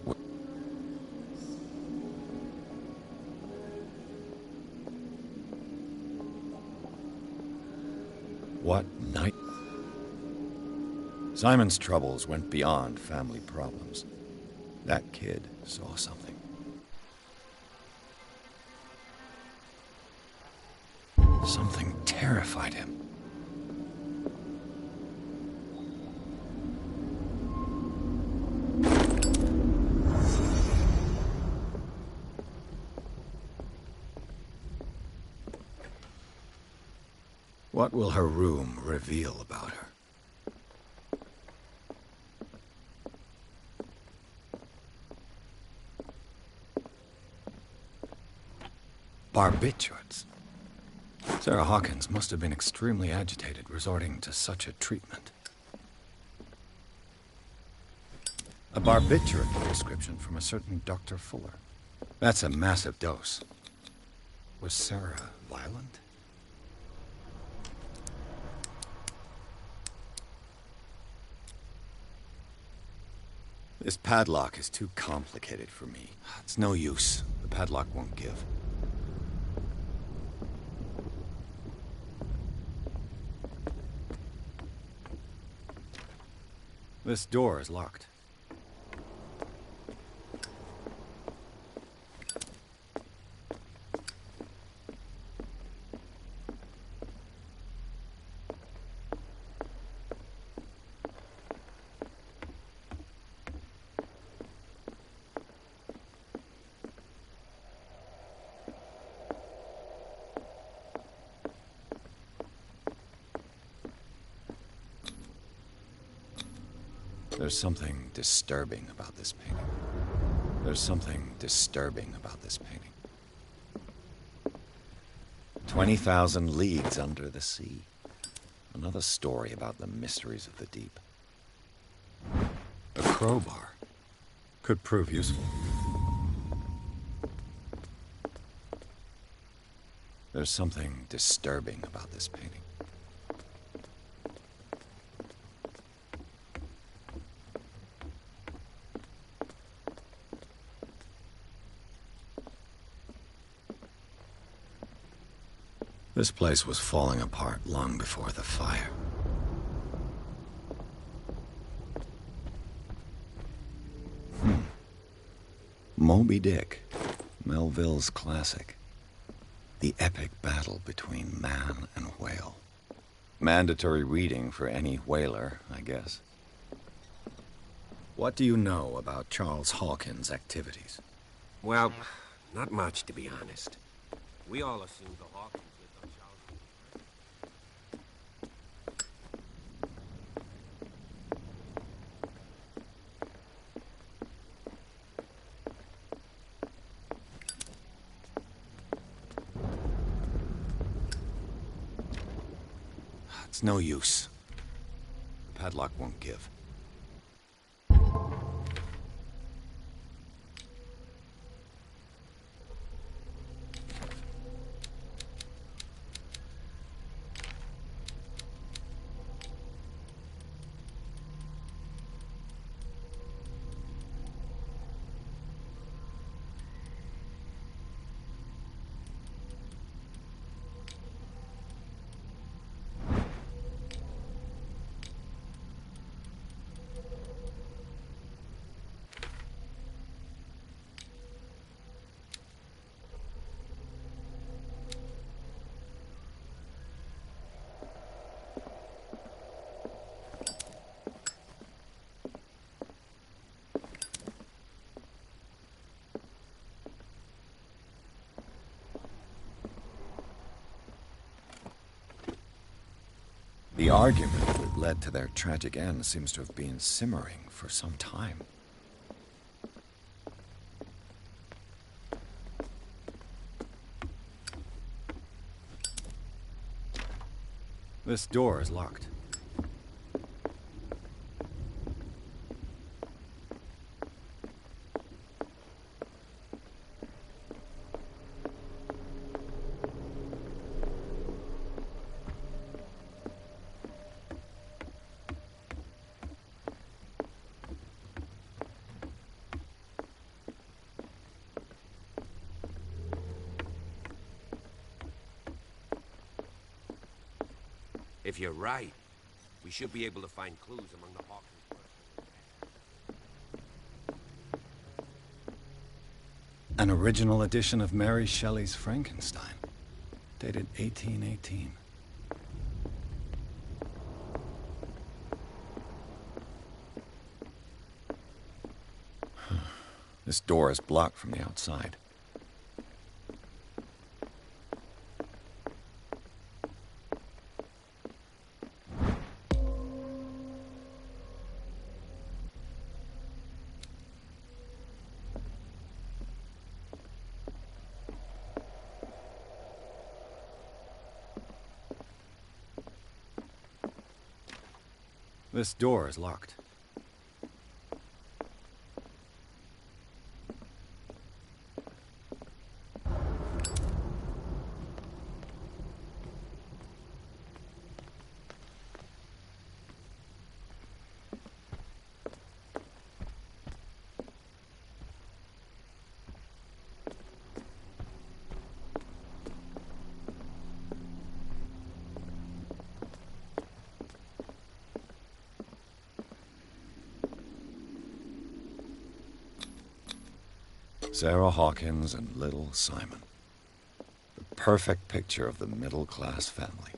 What night? Simon's troubles went beyond family problems. That kid saw something. Something terrified him. What will her room reveal about her? Barbiturates. Sarah Hawkins must have been extremely agitated, resorting to such a treatment. A barbiturate prescription from a certain Dr. Fuller. That's a massive dose. Was Sarah violent? This padlock is too complicated for me. It's no use. The padlock won't give. This door is locked. There's something disturbing about this painting. There's something disturbing about this painting. 20,000 leagues under the sea. Another story about the mysteries of the deep. A crowbar could prove useful. There's something disturbing about this painting. This place was falling apart long before the fire. Moby Dick, Melville's classic. The epic battle between man and whale. Mandatory reading for any whaler, I guess. What do you know about Charles Hawkins' activities? Well, not much, to be honest. We all assumed the Hawkins lived on Charles. It's no use. The padlock won't give. The argument that led to their tragic end seems to have been simmering for some time. This door is locked. If you're right, we should be able to find clues among the Hawkins. An original edition of Mary Shelley's Frankenstein, dated 1818. This door is blocked from the outside. This door is locked. Sarah Hawkins and little Simon. The perfect picture of the middle-class family.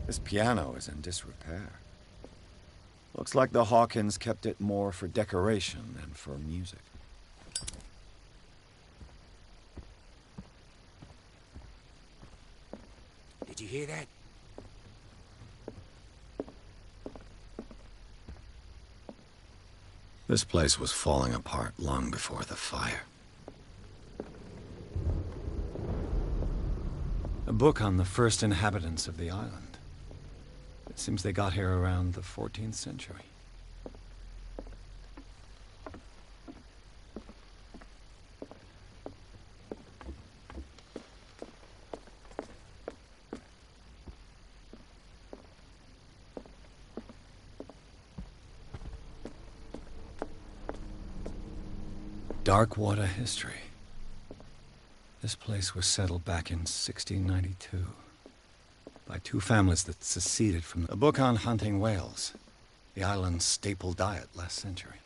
This piano is in disrepair. Looks like the Hawkins kept it more for decoration than for music. Did you hear that? This place was falling apart long before the fire. A book on the first inhabitants of the island. It seems they got here around the 14th century. Darkwater history. This place was settled back in 1692 by two families that seceded from a book on hunting whales, the island's staple diet last century.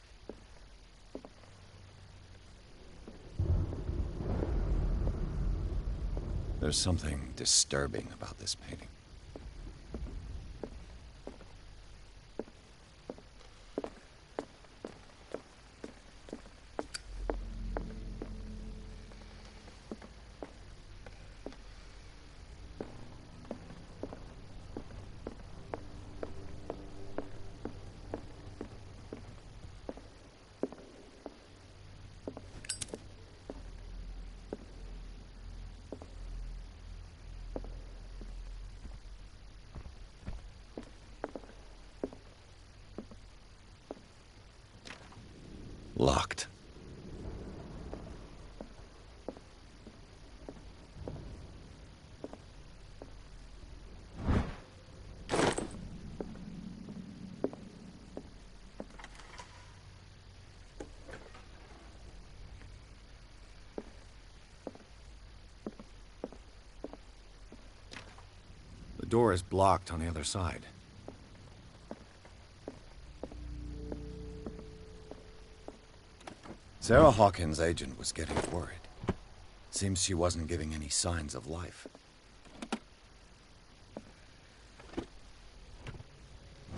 There's something disturbing about this painting. Locked. The door is blocked on the other side. Sarah Hawkins' agent was getting worried. Seems she wasn't giving any signs of life.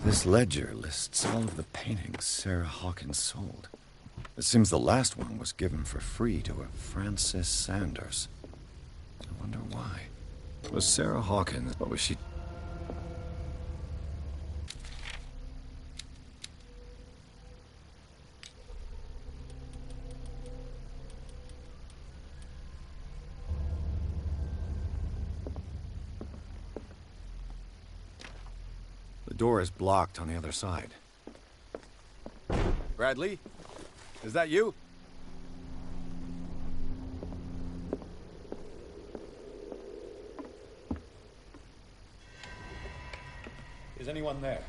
This ledger lists all of the paintings Sarah Hawkins sold. It seems the last one was given for free to a Francis Sanders. I wonder why. Was Sarah Hawkins, or was she... The door is blocked on the other side. Bradley? Is that you? Is anyone there?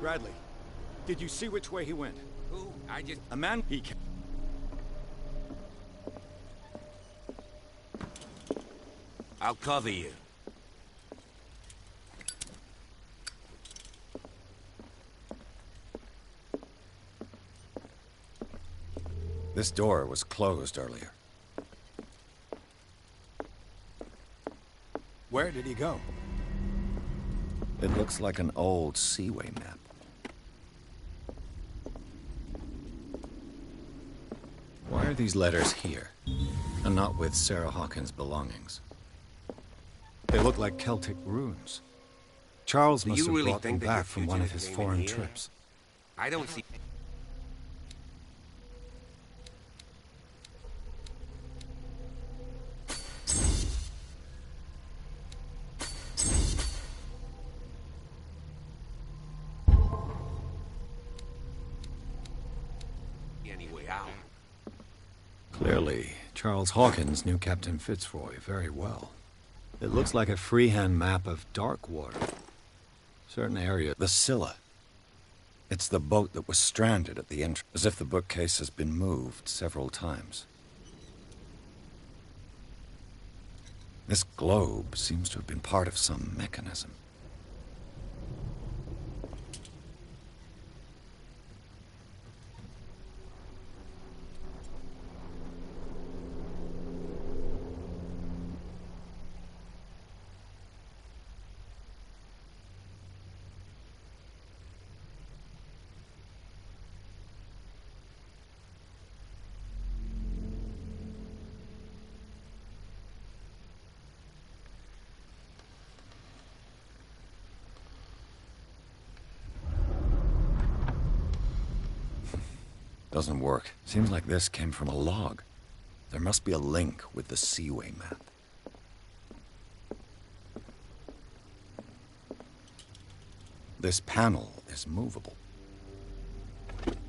Bradley, did you see which way he went? Who? I just... A man... He came... I'll cover you. This door was closed earlier. Where did he go? It looks like an old Seaway map. Why are these letters here, and not with Sarah Hawkins' belongings? They look like Celtic runes. Charles must have brought them back from one of his foreign trips. I don't see... any way out. Clearly, Charles Hawkins knew Captain Fitzroy very well. It looks like a freehand map of Darkwater. Certain area, the Scylla. It's the boat that was stranded at the entrance, as if the bookcase has been moved several times. This globe seems to have been part of some mechanism. Doesn't work. Seems like this came from a log. There must be a link with the Seaway map. This panel is movable.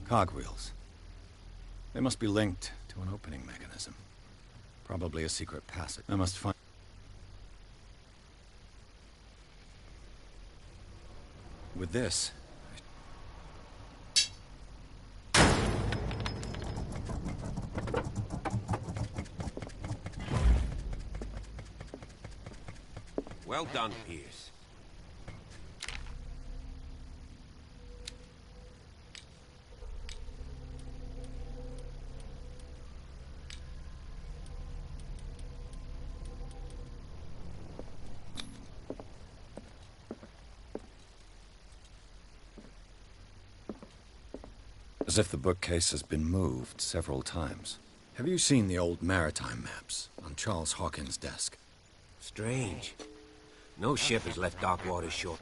Cogwheels. They must be linked to an opening mechanism. Probably a secret passage. I must find... With this... Well done, Pierce. As if the bookcase has been moved several times. Have you seen the old maritime maps on Charles Hawkins' desk? Strange. No ship has left Darkwater shore.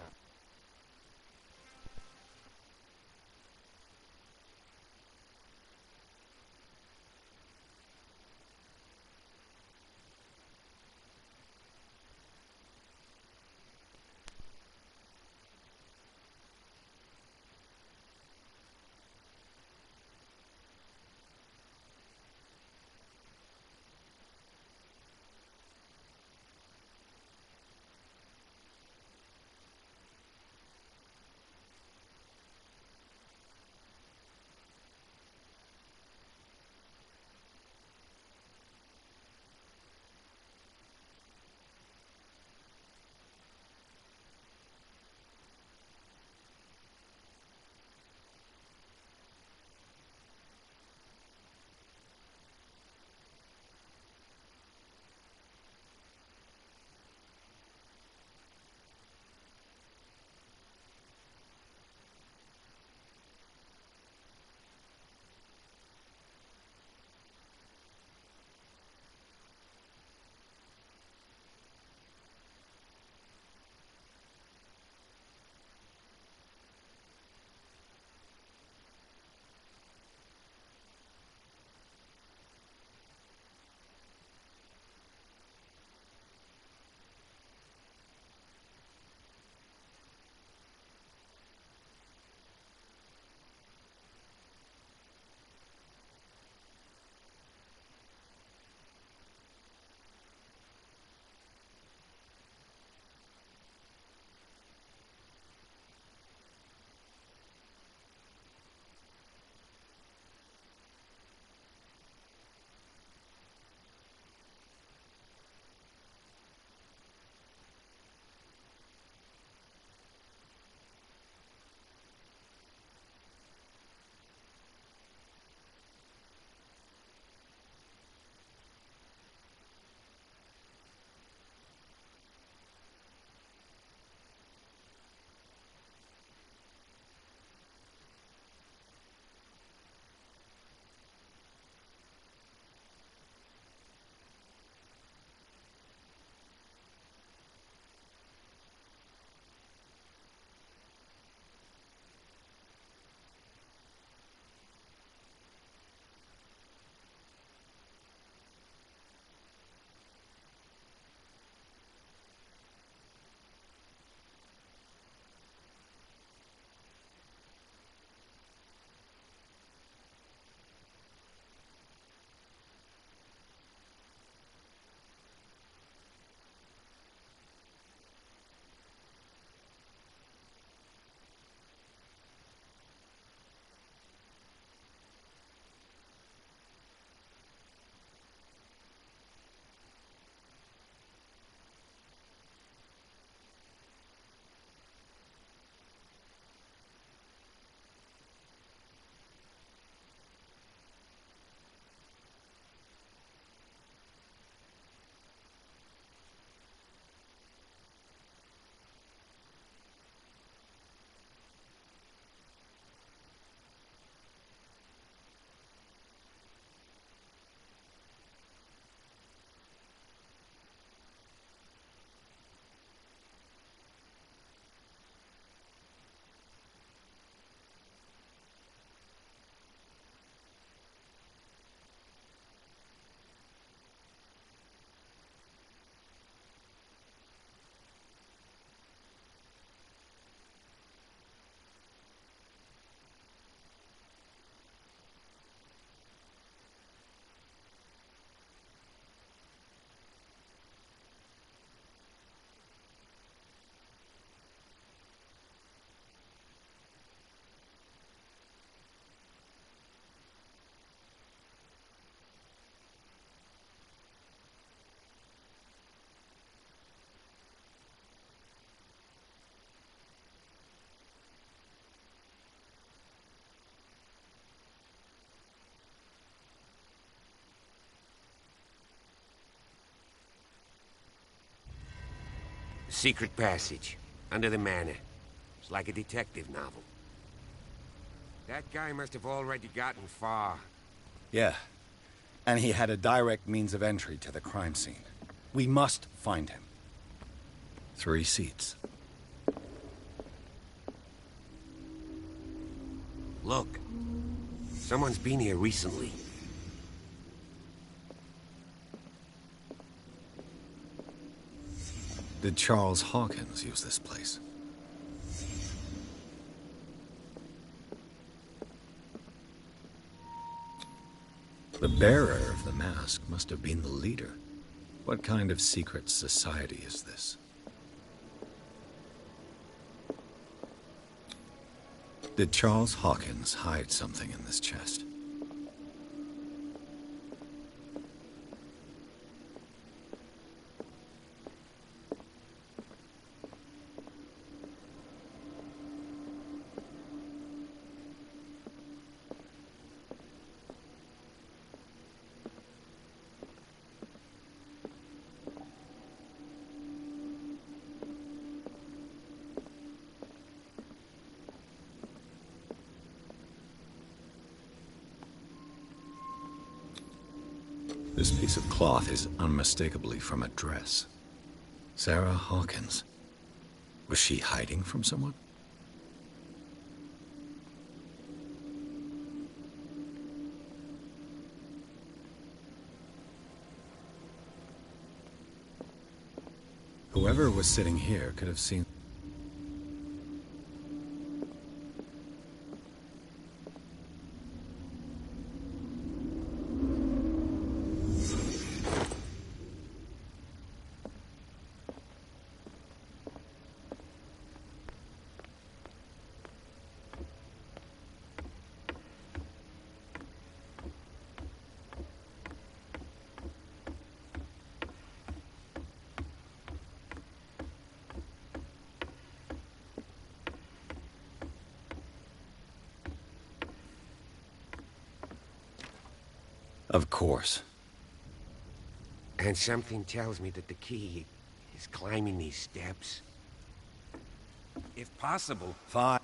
secret passage, under the manor. It's like a detective novel. That guy must have already gotten far. Yeah. And he had a direct means of entry to the crime scene. We must find him. 3 seats. Look. Someone's been here recently. Did Charles Hawkins use this place? The bearer of the mask must have been the leader. What kind of secret society is this? Did Charles Hawkins hide something in this chest? This piece of cloth is unmistakably from a dress. Sarah Hawkins. Was she hiding from someone? Whoever was sitting here could have seen... Of course. And something tells me that the key is climbing these steps. If possible. Fine.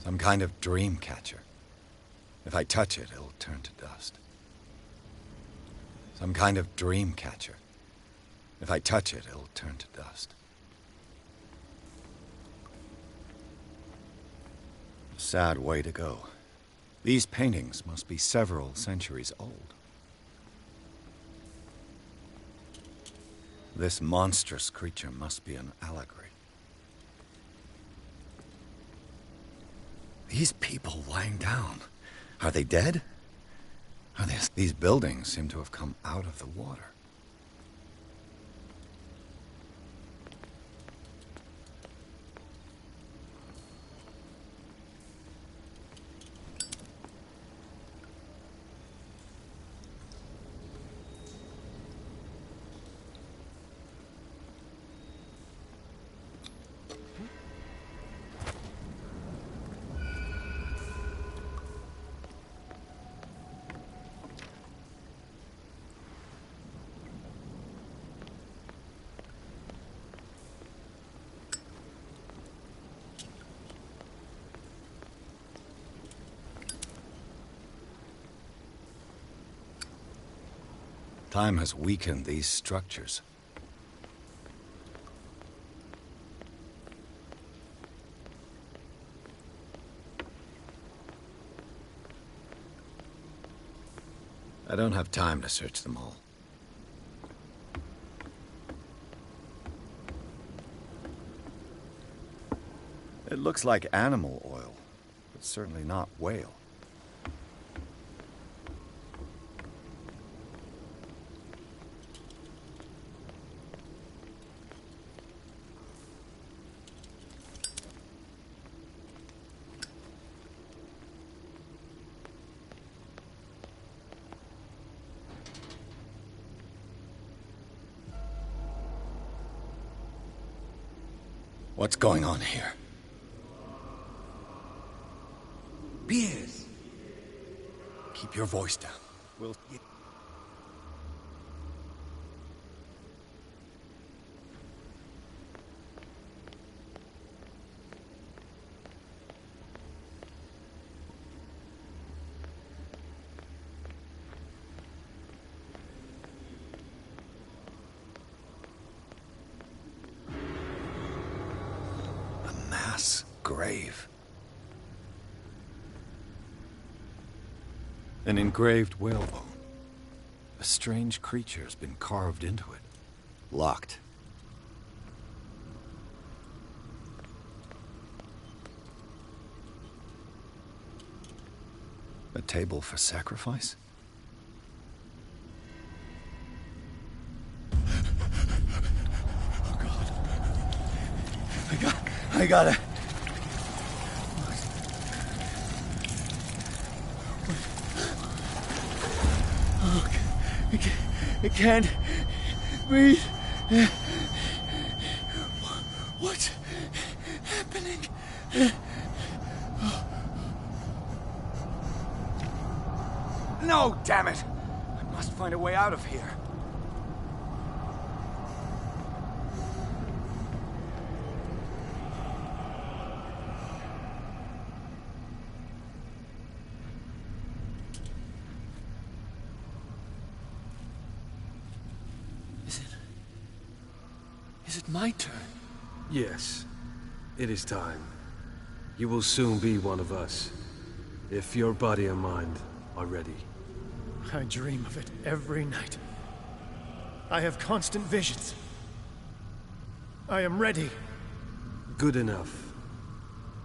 Some kind of dream catcher. If I touch it, it'll turn to dust. Some kind of dream catcher. If I touch it, it'll turn to dust. A sad way to go. These paintings must be several centuries old. This monstrous creature must be an allegory. These people lying down, are they dead? These buildings seem to have come out of the water. Time has weakened these structures. I don't have time to search them all. It looks like animal oil, but certainly not whale. What's going on here? Beers! Keep your voice down. We'll... A mass grave. An engraved whalebone. A strange creature's been carved into it. Locked. A table for sacrifice? Oh, God. I gotta... I can't breathe. What's happening? No, damn it! I must find a way out of here. Is it my turn? Yes. It is time. You will soon be one of us, if your body and mind are ready. I dream of it every night. I have constant visions. I am ready. Good enough.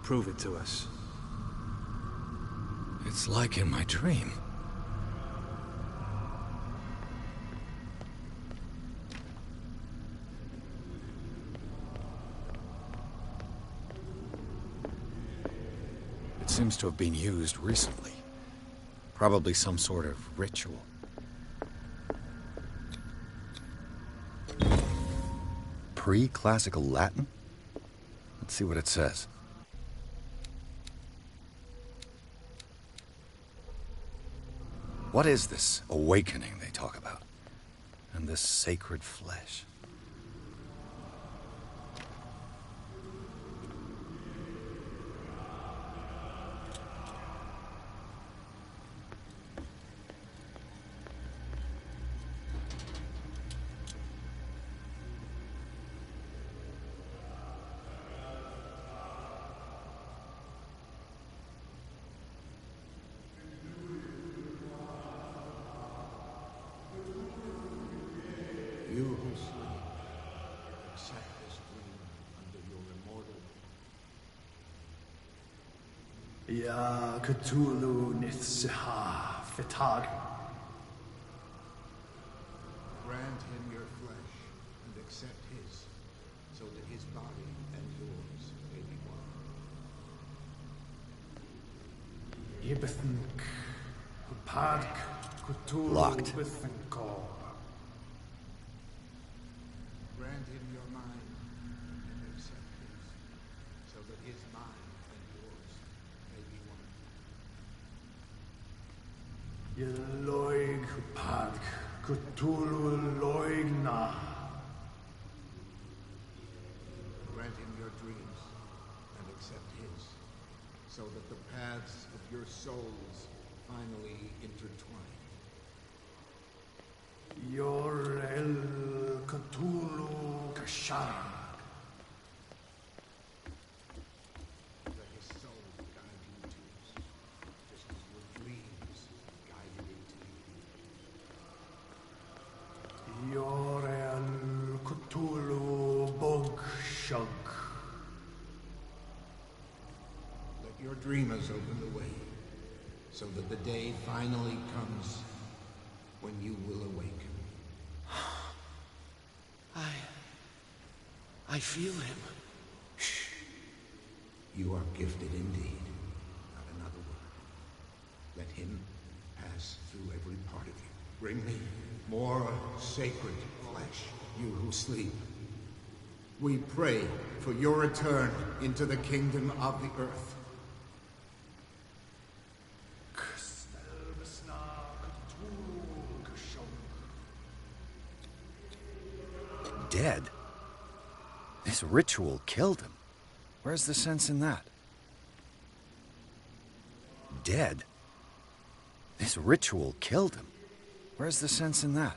Prove it to us. It's like in my dream. It seems to have been used recently. Probably some sort of ritual. Pre-classical Latin? Let's see what it says. What is this awakening they talk about? And this sacred flesh? You who sleep, accept this dream under your immortal... Ya Cthulhu Nithsiha Fitag. Grant him your flesh and accept his, so that his body and yours may be one. Ibithink Padk Cthulhu Locked. Bithinkor. Grant him your mind and accept his, so that his mind and yours may be one. Yeloig Padk Cthulhu Loigna. Grant him your dreams and accept his, so that the paths of your souls finally intertwine. Yor El Cthulhu Kashar. Let his soul guide you to us, just as your dreams guided it to you. Kashunk. Let your dreamers open the way, so that the day finally comes when you will awaken. I feel him. Shh. You are gifted indeed. Not another word. Let him pass through every part of you. Bring me more sacred flesh, you who sleep. We pray for your return into the kingdom of the earth. Dead? This ritual killed him. Where's the sense in that? Dead? This ritual killed him. Where's the sense in that?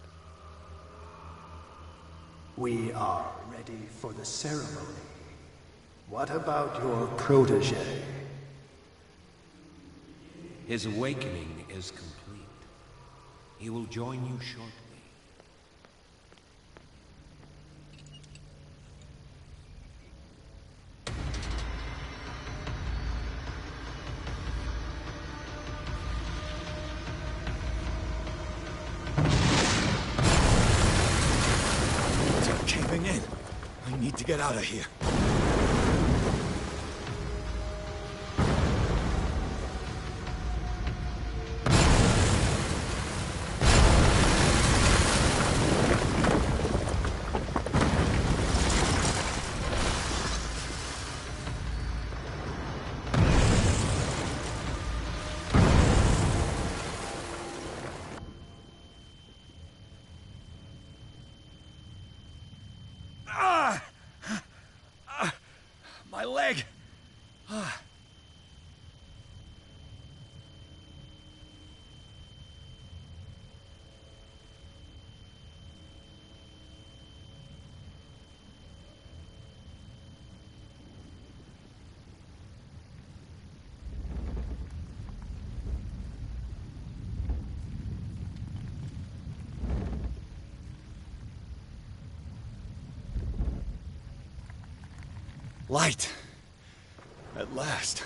We are ready for the ceremony. What about your protege? His awakening is complete. He will join you shortly. They're caving in. I need to get out of here. My leg! Light! At last.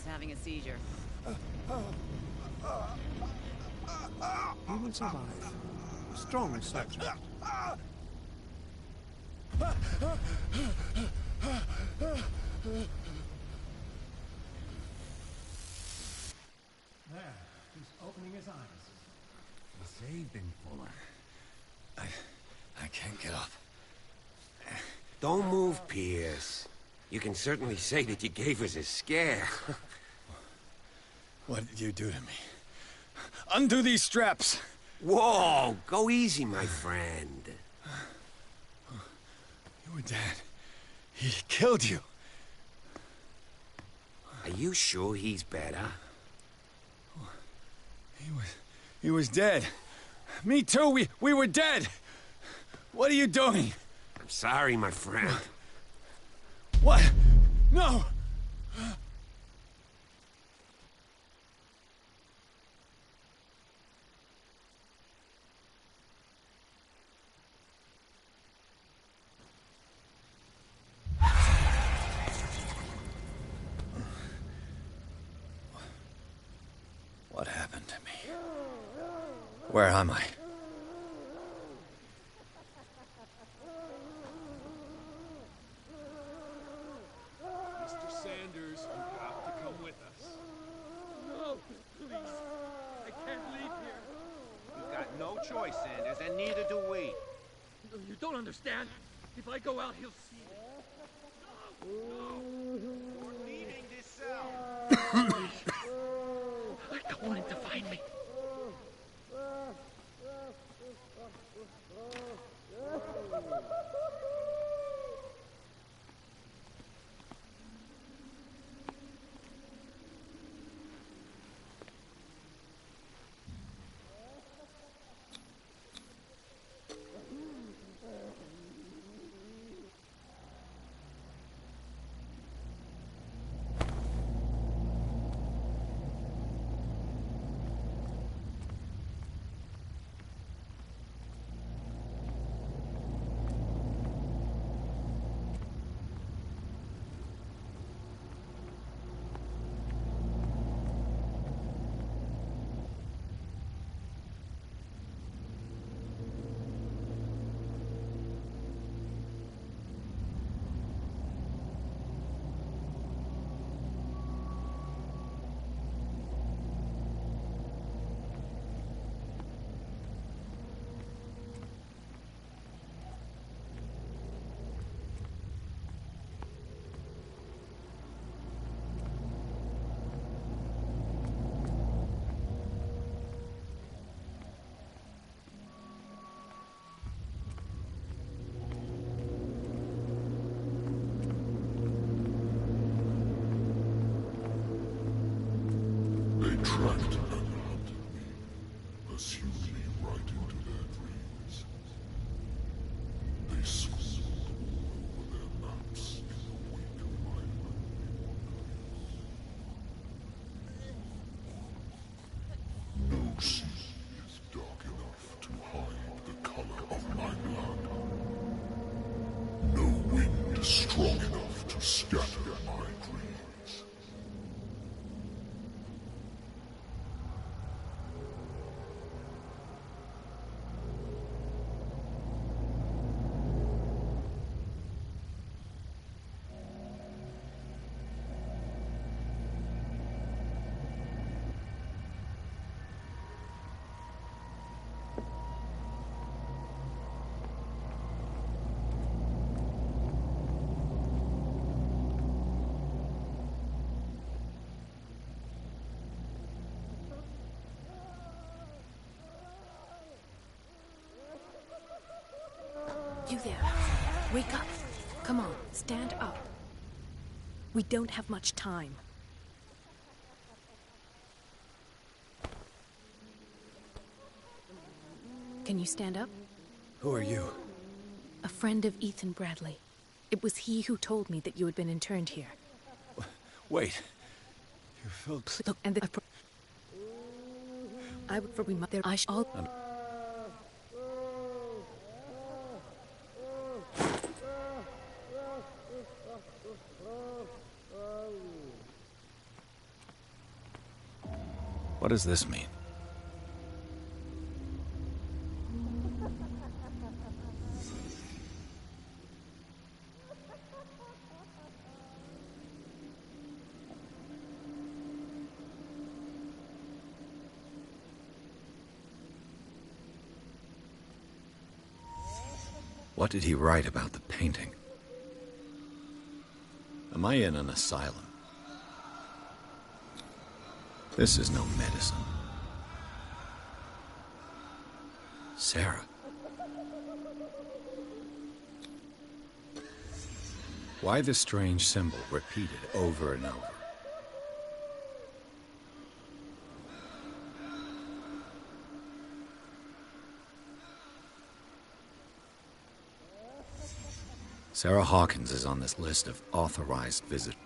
He's having a seizure. He will survive. Strong subject. There, he's opening his eyes. Saved him, Fuller. I can't get up. Don't move, Pierce. You can certainly say that you gave us a scare. What did you do to me? Undo these straps! Whoa! Go easy, my friend. You were dead. He killed you. Are you sure he's better? He was dead. Me too, we were dead! What are you doing? I'm sorry, my friend. What? No! What happened to me? Where am I? Mr. Sanders, you have to come with us. No, please. I can't leave here. You've got no choice, Sanders, and neither do we. You don't understand. If I go out, he'll see me. We're leaving this cell. I don't want him to find me. They tracked and hunted me, pursued me right into their dreams. They scribbled all over their maps in the wake of my lonely wanderings. No sea is dark enough to hide the color of my blood. No wind strong enough to scatter my dreams. You there. Wake up. Come on, stand up. We don't have much time. Can you stand up? Who are you? A friend of Ethan Bradley. It was he who told me that you had been interned here. Wait. You filled... Look, and the... I would for we there. I shall... What does this mean? What did he write about the painting? Am I in an asylum? This is no medicine. Sarah. Why this strange symbol repeated over and over? Sarah Hawkins is on this list of authorized visitors.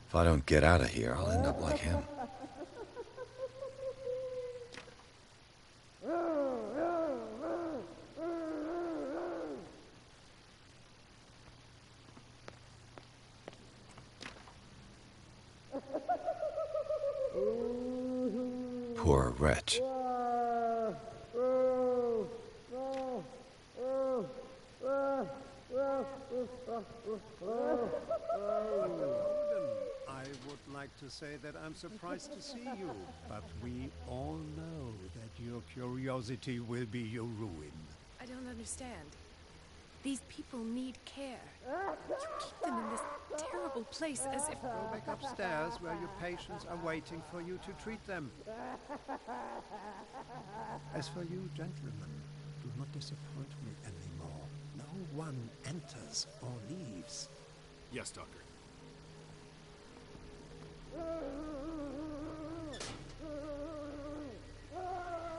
If I don't get out of here, I'll end up like him. Poor wretch. I would like to say that I'm surprised to see you, but we all know that your curiosity will be your ruin. I don't understand. These people need care. You keep them in this terrible place as if... Go back upstairs where your patients are waiting for you to treat them. As for you, gentlemen, do not disappoint me anymore. No one enters or leaves. Yes, Doctor.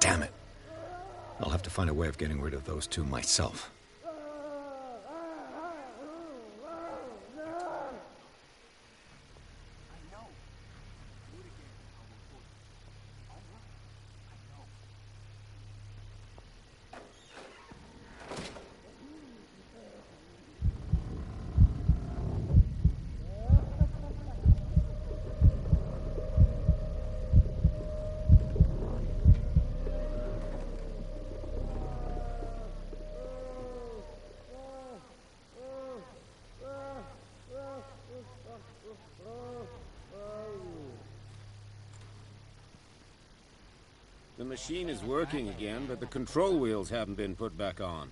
Damn it. I'll have to find a way of getting rid of those two myself. The machine is working again, but the control wheels haven't been put back on.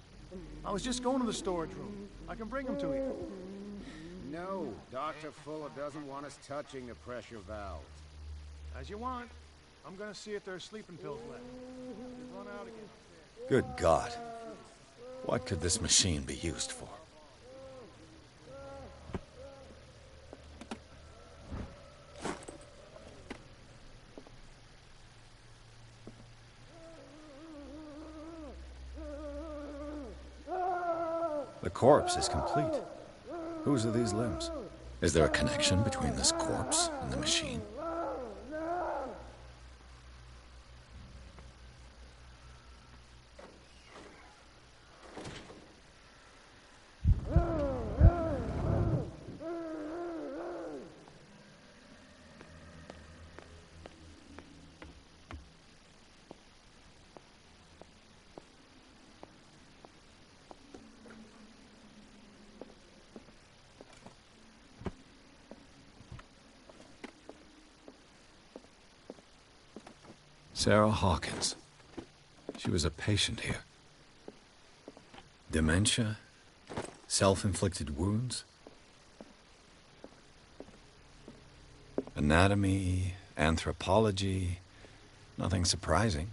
I was just going to the storage room. I can bring them to you. No, Dr. Fuller doesn't want us touching the pressure valves. As you want. I'm going to see if there's sleeping pills left. They've run out again. Good God. What could this machine be used for? The corpse is complete. Whose are these limbs? Is there a connection between this corpse and the machine? Sarah Hawkins. She was a patient here. Dementia? Self-inflicted wounds? Anatomy, anthropology, nothing surprising.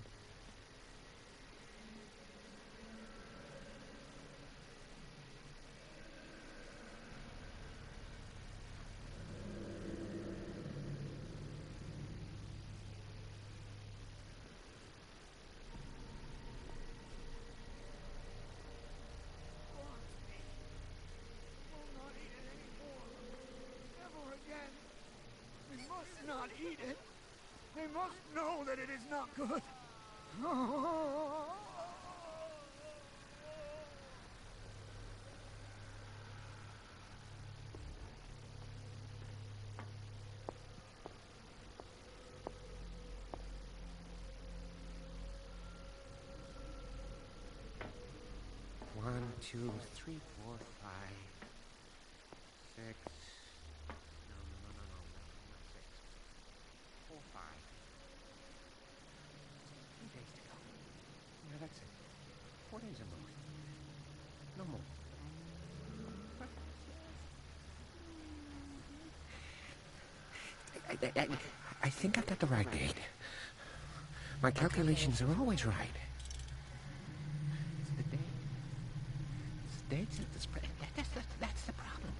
It is not good. One, two, three, four, five, six. No, not six. 4, 5. 2 days to go. Yeah, that's it. 4 days at most. No more. I think I've got the right date. My calculations are always right. It's the date. It's the dates at the spread. That's the problem.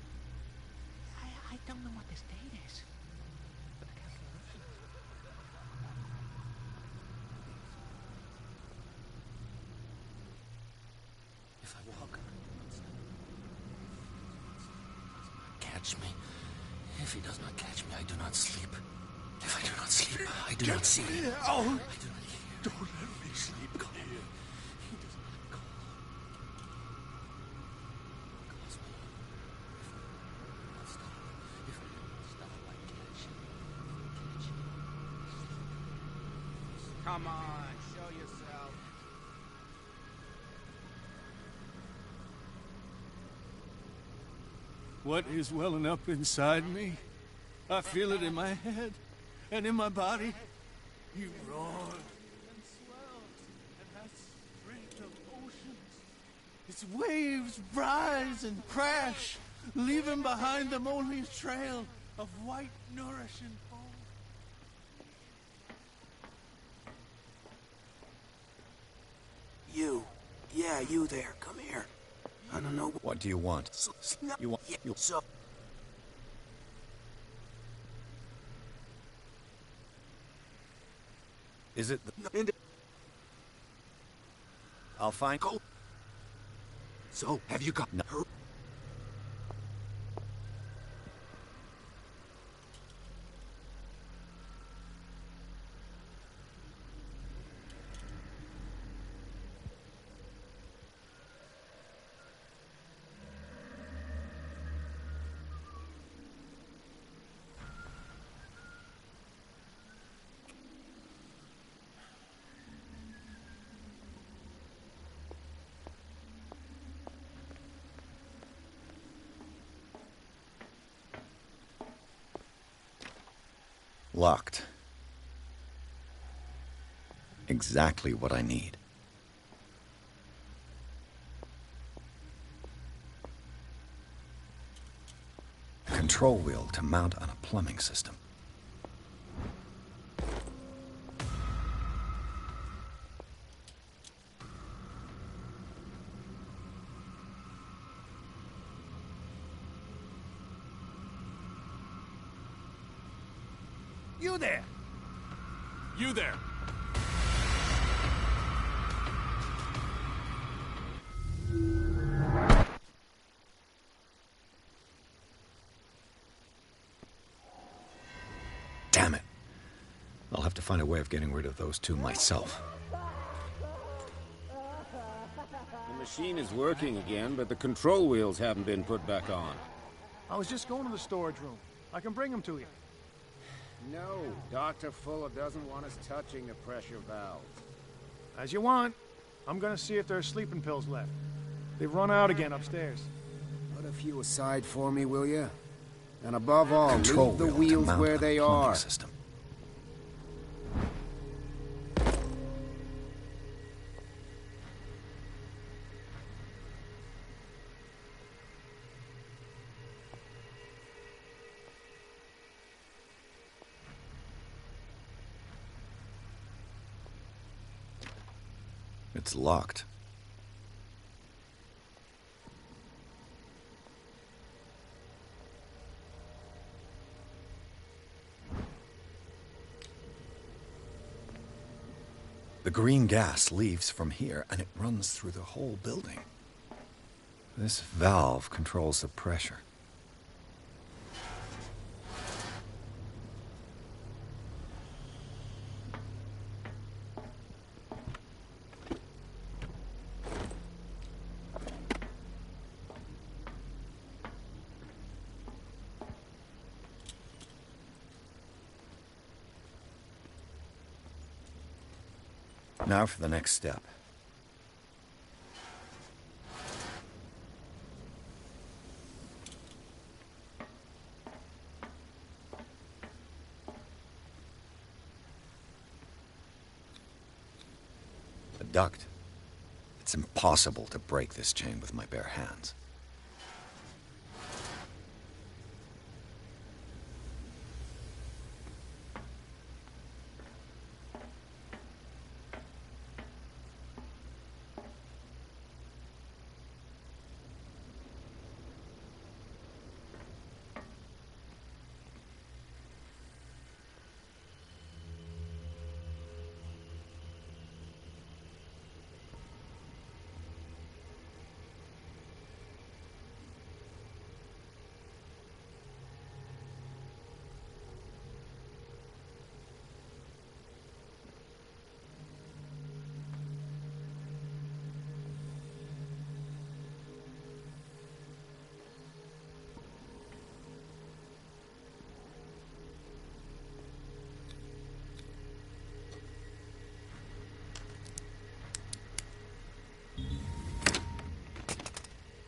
I don't know what this date is. But the calculations. If I walk, catch me. If he does not catch me, I do not sleep. If I do not sleep, I do not see. Oh, I do not hear. don't let me sleep here. He does not call. Calls me. If I do not stop, I catch him. Catch him. Come on, show yourself. What is welling up inside me? I feel it in my head and in my body. You roared and swelled and has strength of oceans. Its waves rise and crash, leaving behind them only a trail of white, nourishing foam. You. Yeah, you there. Come here. I don't know. What do you want? You want... You... So... Is it the... I'll find... Go. So, have you got... No. Her? Locked. Exactly what I need. Control wheel to mount on a plumbing system. You there! You there! Damn it. I'll have to find a way of getting rid of those two myself. The machine is working again, but the control wheels haven't been put back on. I was just going to the storage room. I can bring them to you. No, Dr. Fuller doesn't want us touching the pressure valves. As you want. I'm gonna see if there's sleeping pills left. They've run out again upstairs. Put a few aside for me, will you? And above all, Control leave the wheel to wheels mount where on a they plumbing are. System. It's locked. The green gas leaves from here, and it runs through the whole building. This valve controls the pressure. Now for the next step. A duct. It's impossible to break this chain with my bare hands.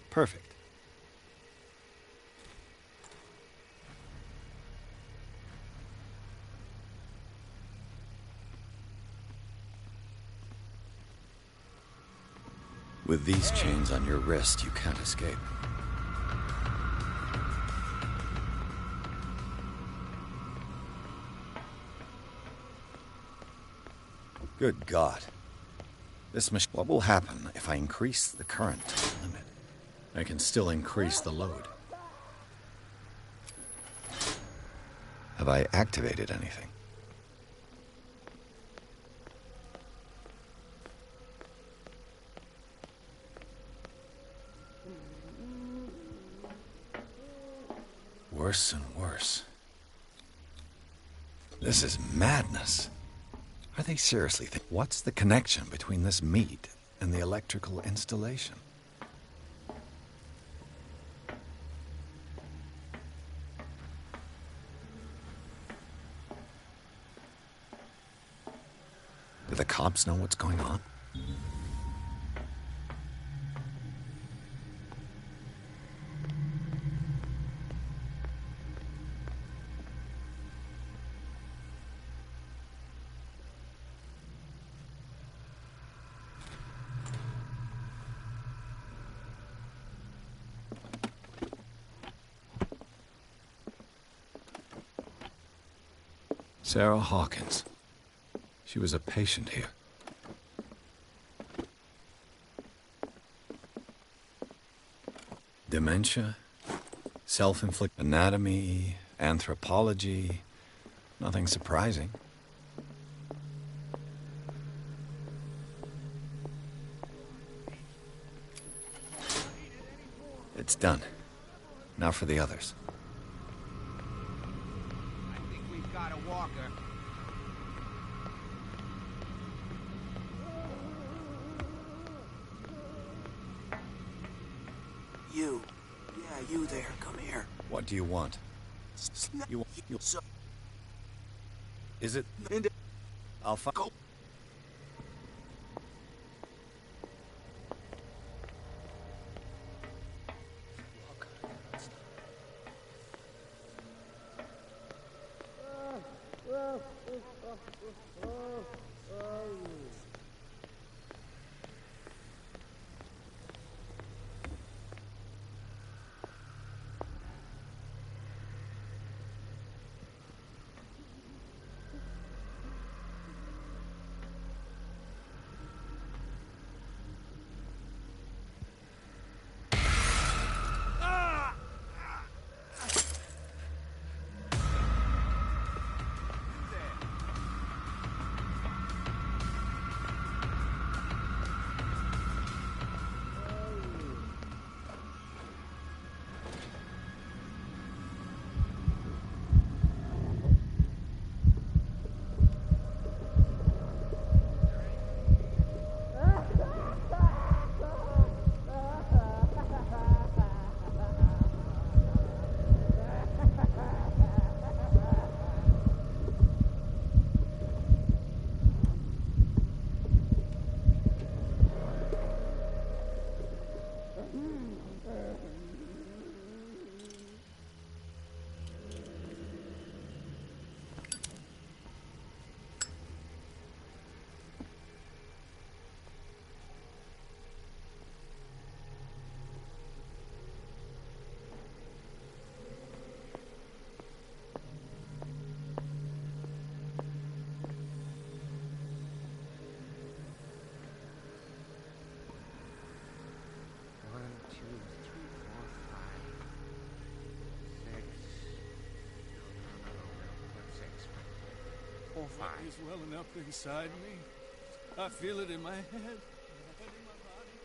Perfect. With these chains on your wrist, you can't escape. Good God. This machine... What will happen if I increase the current limit? I can still increase the load. Have I activated anything? Worse and worse. This is madness. Are they seriously what's the connection between this meat and the electrical installation? Do the cops know what's going on? Sarah Hawkins. She was a patient here. Dementia, self-inflicted anatomy, anthropology, nothing surprising. It's done. Now for the others. I think we've got a walker. You. Yeah, you there. Come here. What do you want? You. Is it? I'll find. Go. fine. Is welling up inside me. I feel it in my head and in my body.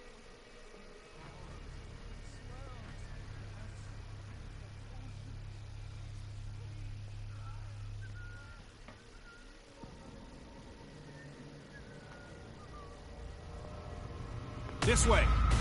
This way!